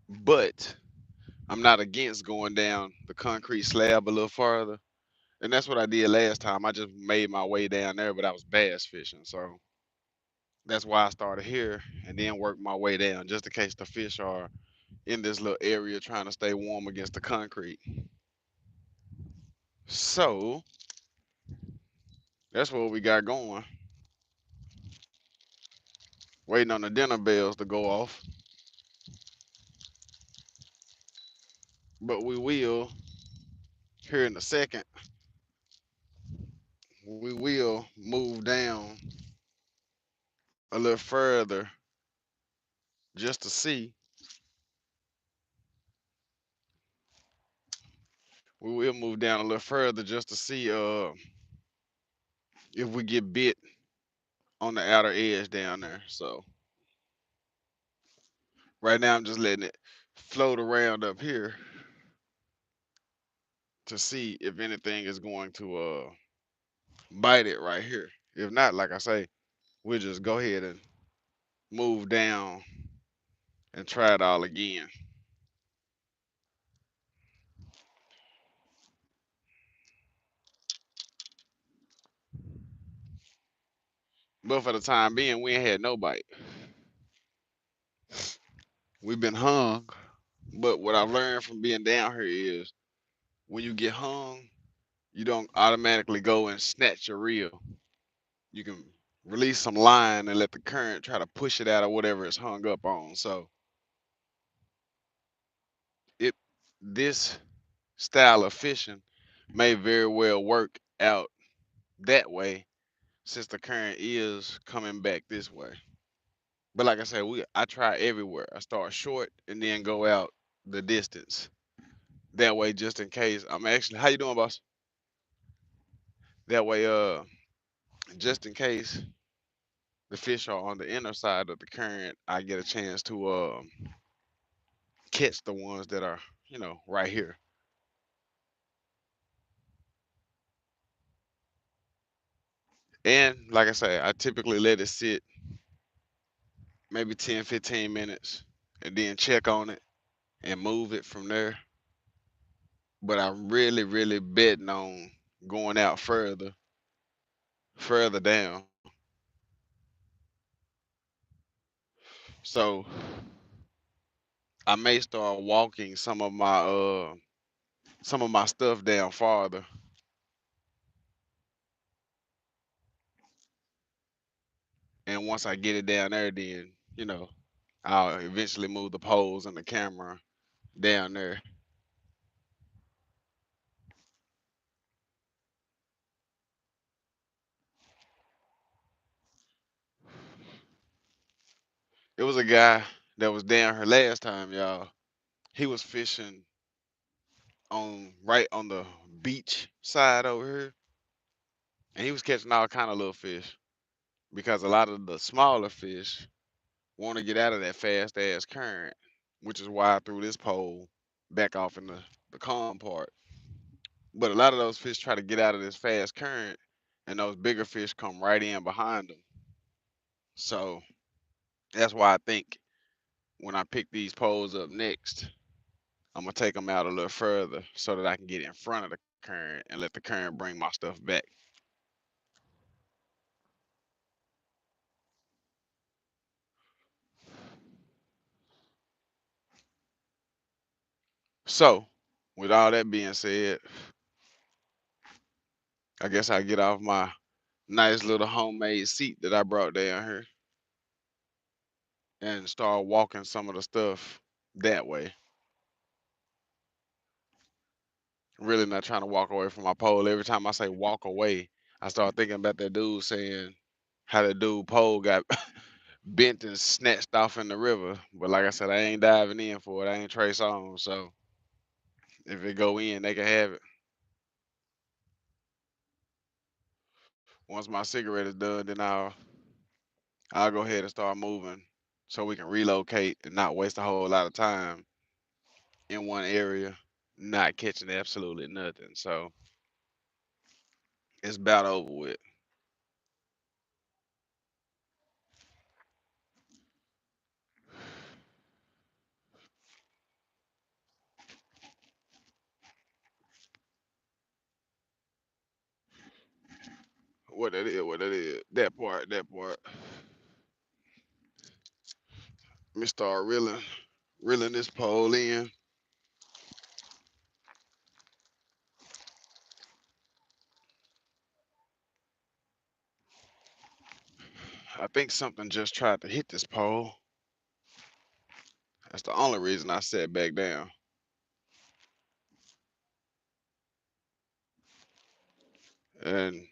but I'm not against going down the concrete slab a little farther. And that's what I did last time. I just made my way down there, but I was bass fishing. So that's why I started here and then worked my way down just in case the fish are in this little area trying to stay warm against the concrete. So that's what we got going. Waiting on the dinner bells to go off. But we will, here in a second, we will move down a little further just to see. We will move down a little further just to see if we get bit on the outer edge down there. So right now I'm just letting it float around up here to see if anything is going to bite it right here. If not, like I say, we'll just go ahead and move down and try it all again. But for the time being, we ain't had no bite. We've been hung. But what I've learned from being down here is when you get hung, you don't automatically go and snatch your reel. You can release some line and let the current try to push it out of whatever it's hung up on. So it this style of fishing may very well work out that way since the current is coming back this way. But like I said, I try everywhere. I start short and then go out the distance. That way, just in case I'm actually, how you doing, boss? That way, just in case the fish are on the inner side of the current, I get a chance to catch the ones that are right here. And like I say, I typically let it sit maybe 10, 15 minutes and then check on it and move it from there. But I'm really, really betting on going out further down. So I may start walking some of my stuff down farther. And once I get it down there, then, I'll eventually move the poles and the camera down there. It was a guy that was down here last time, y'all. He was fishing on right on the beach side over here, and he was catching all kind of little fish because a lot of the smaller fish want to get out of that fast ass current, which is why I threw this pole back off in the calm part. But a lot of those fish try to get out of this fast current, and those bigger fish come right in behind them. So that's why I think when I pick these poles up next, I'm gonna take them out a little further so that I can get in front of the current and let the current bring my stuff back. So, with all that being said, I guess I get off my nice little homemade seat that I brought down here and start walking some of the stuff that way. Really not trying to walk away from my pole. Every time I say walk away, I start thinking about that dude saying how the dude pole got bent and snatched off in the river. But like I said, I ain't diving in for it. I ain't Trey Songz, so if it go in, they can have it. Once my cigarette is done, then I'll go ahead and start moving so we can relocate and not waste a whole lot of time in one area, not catching absolutely nothing. So it's about over with. What that is, that part. Let me start reeling this pole in. I think something just tried to hit this pole. That's the only reason I sat back down. And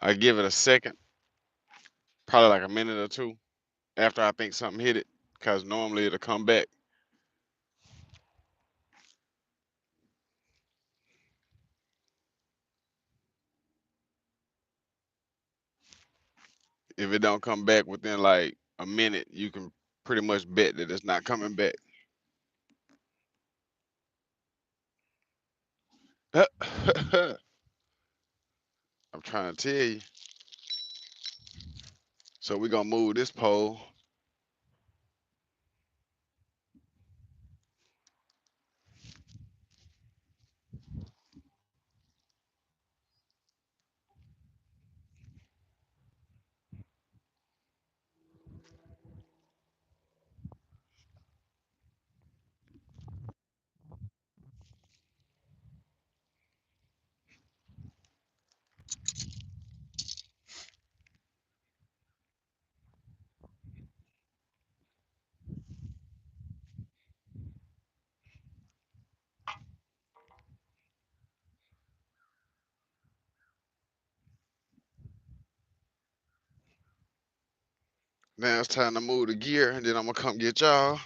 I give it a second, probably like a minute or two after I think something hit it, because normally it'll come back. If it don't come back within like a minute, you can pretty much bet that it's not coming back. I'm trying to tell you. So we're gonna move this pole. Now it's time to move the gear, and then I'm gonna come get y'all.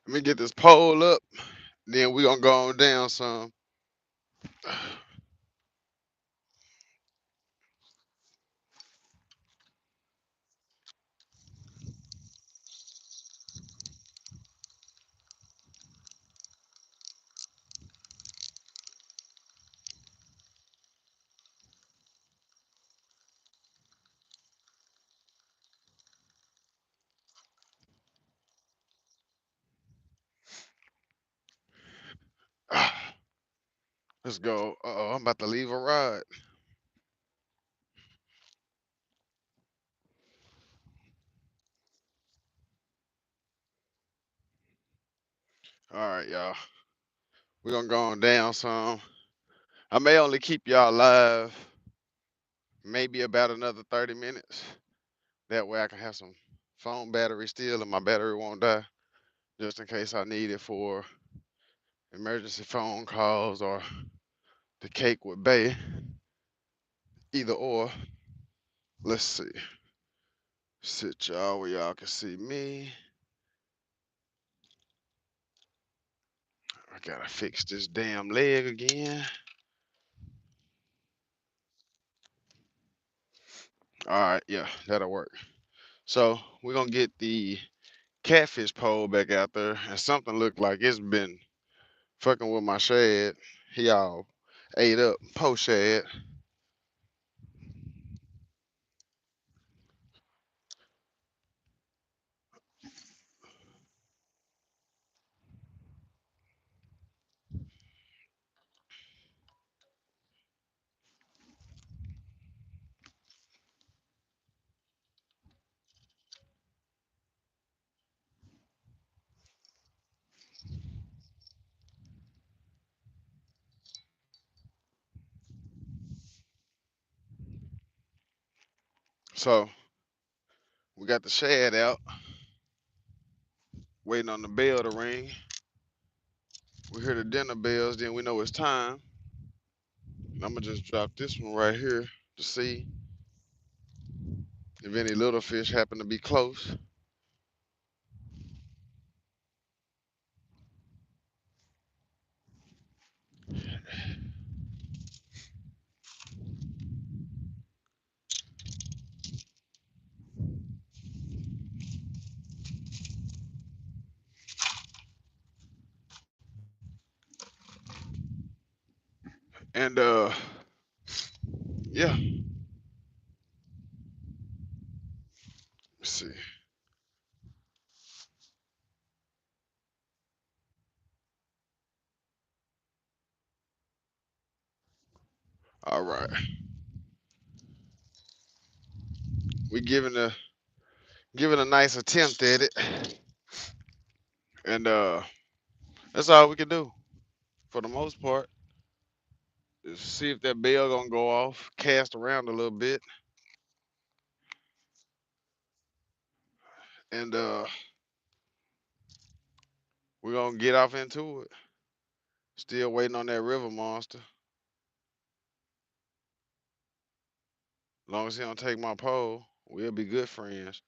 Let me get this pole up. Then we gonna go on down some. Let's go. Uh-oh, I'm about to leave a ride. All right, y'all. We're gonna go on down some. I may only keep y'all live maybe about another 30 minutes. That way I can have some phone battery still and my battery won't die. Just in case I need it for emergency phone calls or the cake with Bay. Either or. Let's see. Sit y'all where y'all can see me. I gotta fix this damn leg again. All right, yeah, that'll work. So we're gonna get the catfish pole back out there, and something looked like it's been fucking with my shad. He all ate up post shad. So we got the shad out, waiting on the bell to ring. We hear the dinner bells, then we know it's time. And I'm gonna just drop this one right here to see if any little fish happen to be close. And yeah, let's see. All right, we giving a nice attempt at it, and that's all we can do for the most part. Is see if that bell gonna go off, cast around a little bit, and we're gonna get off into it. Still waiting on that river monster. As long as he don't take my pole, we'll be good friends.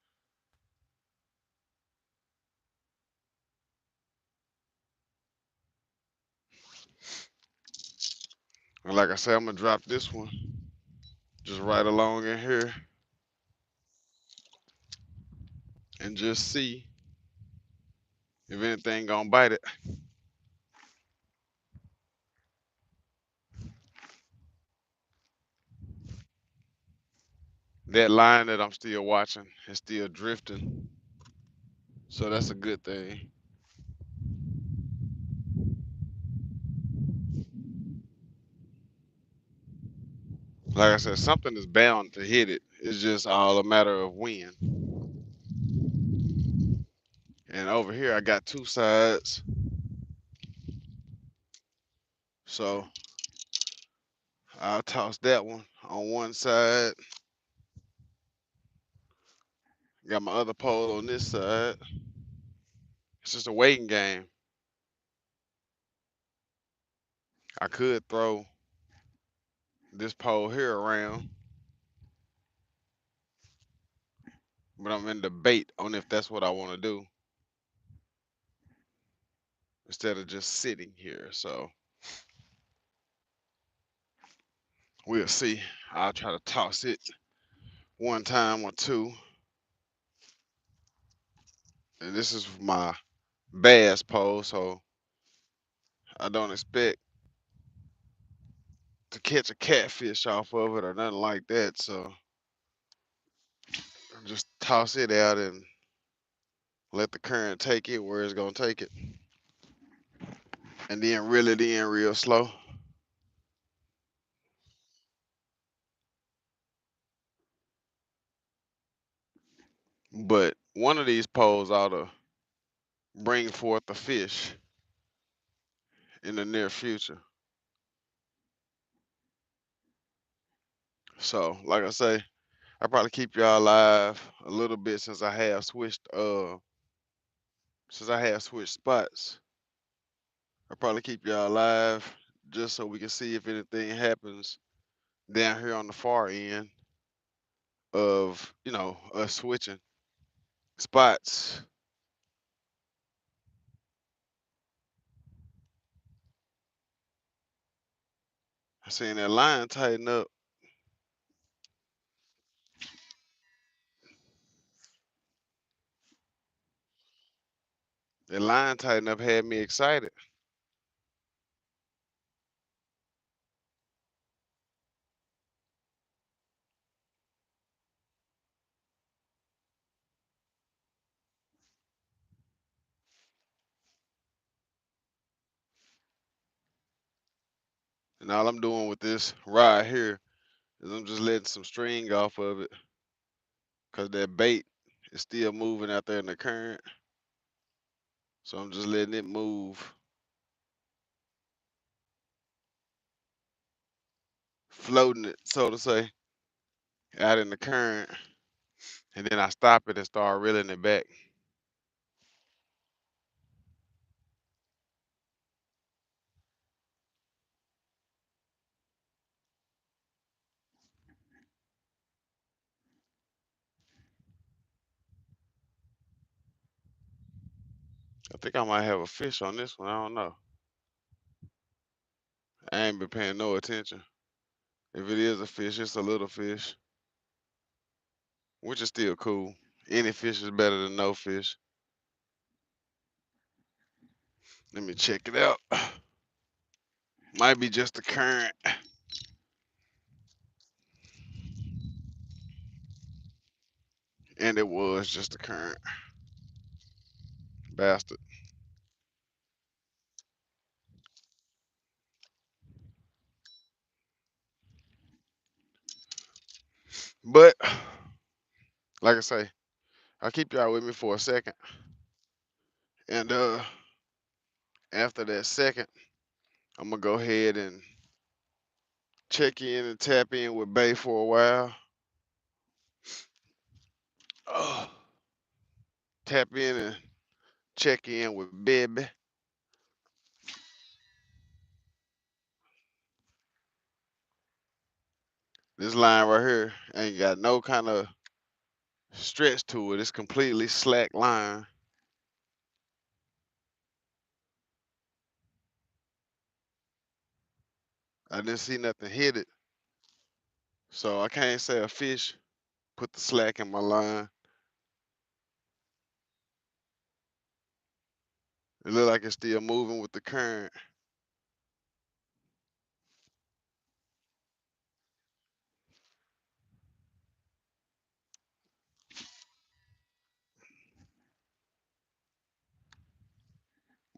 And like I said, I'm gonna drop this one just right along in here and just see if anything gonna bite it. That line that I'm still watching is still drifting, so that's a good thing. Like I said, something is bound to hit it. It's just all a matter of when. And over here, I got two sides, so I'll toss that one on one side. Got my other pole on this side. It's just a waiting game. I could throw this pole here around, but I'm in debate on if that's what I want to do. instead of just sitting here. So we'll see. I'll try to toss it one time or two. And this is my bass pole, so I don't expect to catch a catfish off of it or nothing like that. So just toss it out and let the current take it where it's gonna take it. And then reel it in real slow. But one of these poles ought to bring forth a fish in the near future. So, like I say, I probably keep y'all alive a little bit since I have switched spots. I probably keep y'all alive just so we can see if anything happens down here on the far end of, us switching spots. I seen that line tighten up. That line tighten up had me excited. And all I'm doing with this rod here is I'm just letting some string off of it because that bait is still moving out there in the current. So I'm just letting it move, floating it, so to say, out in the current. And then I stop it and start reeling it back. I think I might have a fish on this one. I don't know. I ain't been paying no attention. If it is a fish, it's a little fish, which is still cool. Any fish is better than no fish. Let me check it out. Might be just the current. And it was just the current. Bastard. But, like I say, I'll keep y'all with me for a second. And after that second, I'm gonna go ahead and check in and tap in with Bay for a while. Oh, tap in and check in with Baby. This line right here ain't got no kind of stretch to it. It's completely slack line. I didn't see nothing hit it. So I can't say a fish put the slack in my line. It look like it's still moving with the current.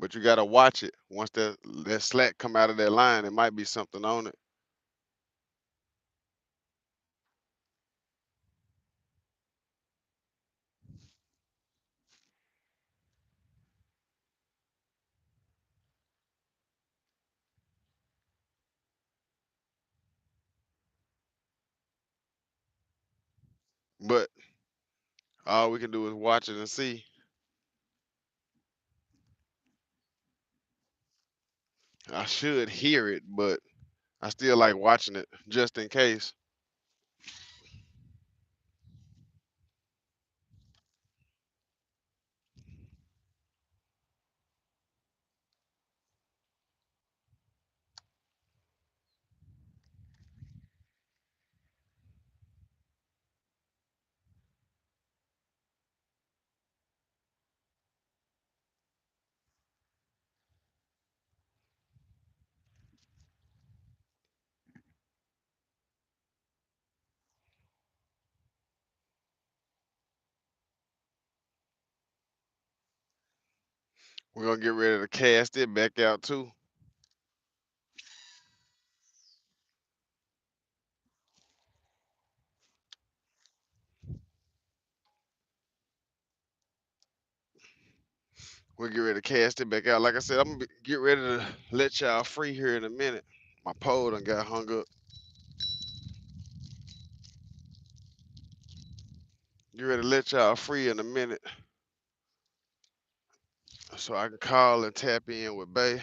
But you gotta watch it. Once that slack come out of that line, it might be something on it. But all we can do is watch it and see. I should hear it, but I still like watching it just in case. We're gonna get ready to cast it back out too. We'll get ready to cast it back out. Like I said, I'm gonna get ready to let y'all free here in a minute. My pole done got hung up. Get ready to let y'all free in a minute so I can call and tap in with Bay,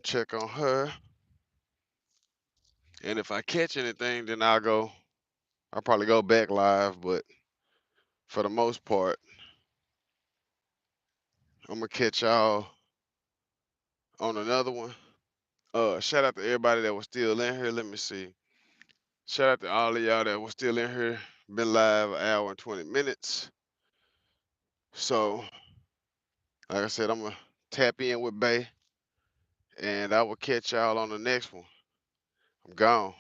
check on her. And if I catch anything, then I'll probably go back live, but for the most part, I'm gonna catch y'all on another one. Shout out to everybody that was still in here. Let me see. Shout out to all of y'all that was still in here. Been live an hour and 20 minutes. So, like I said, I'm gonna tap in with Bay, and I will catch y'all on the next one. I'm gone.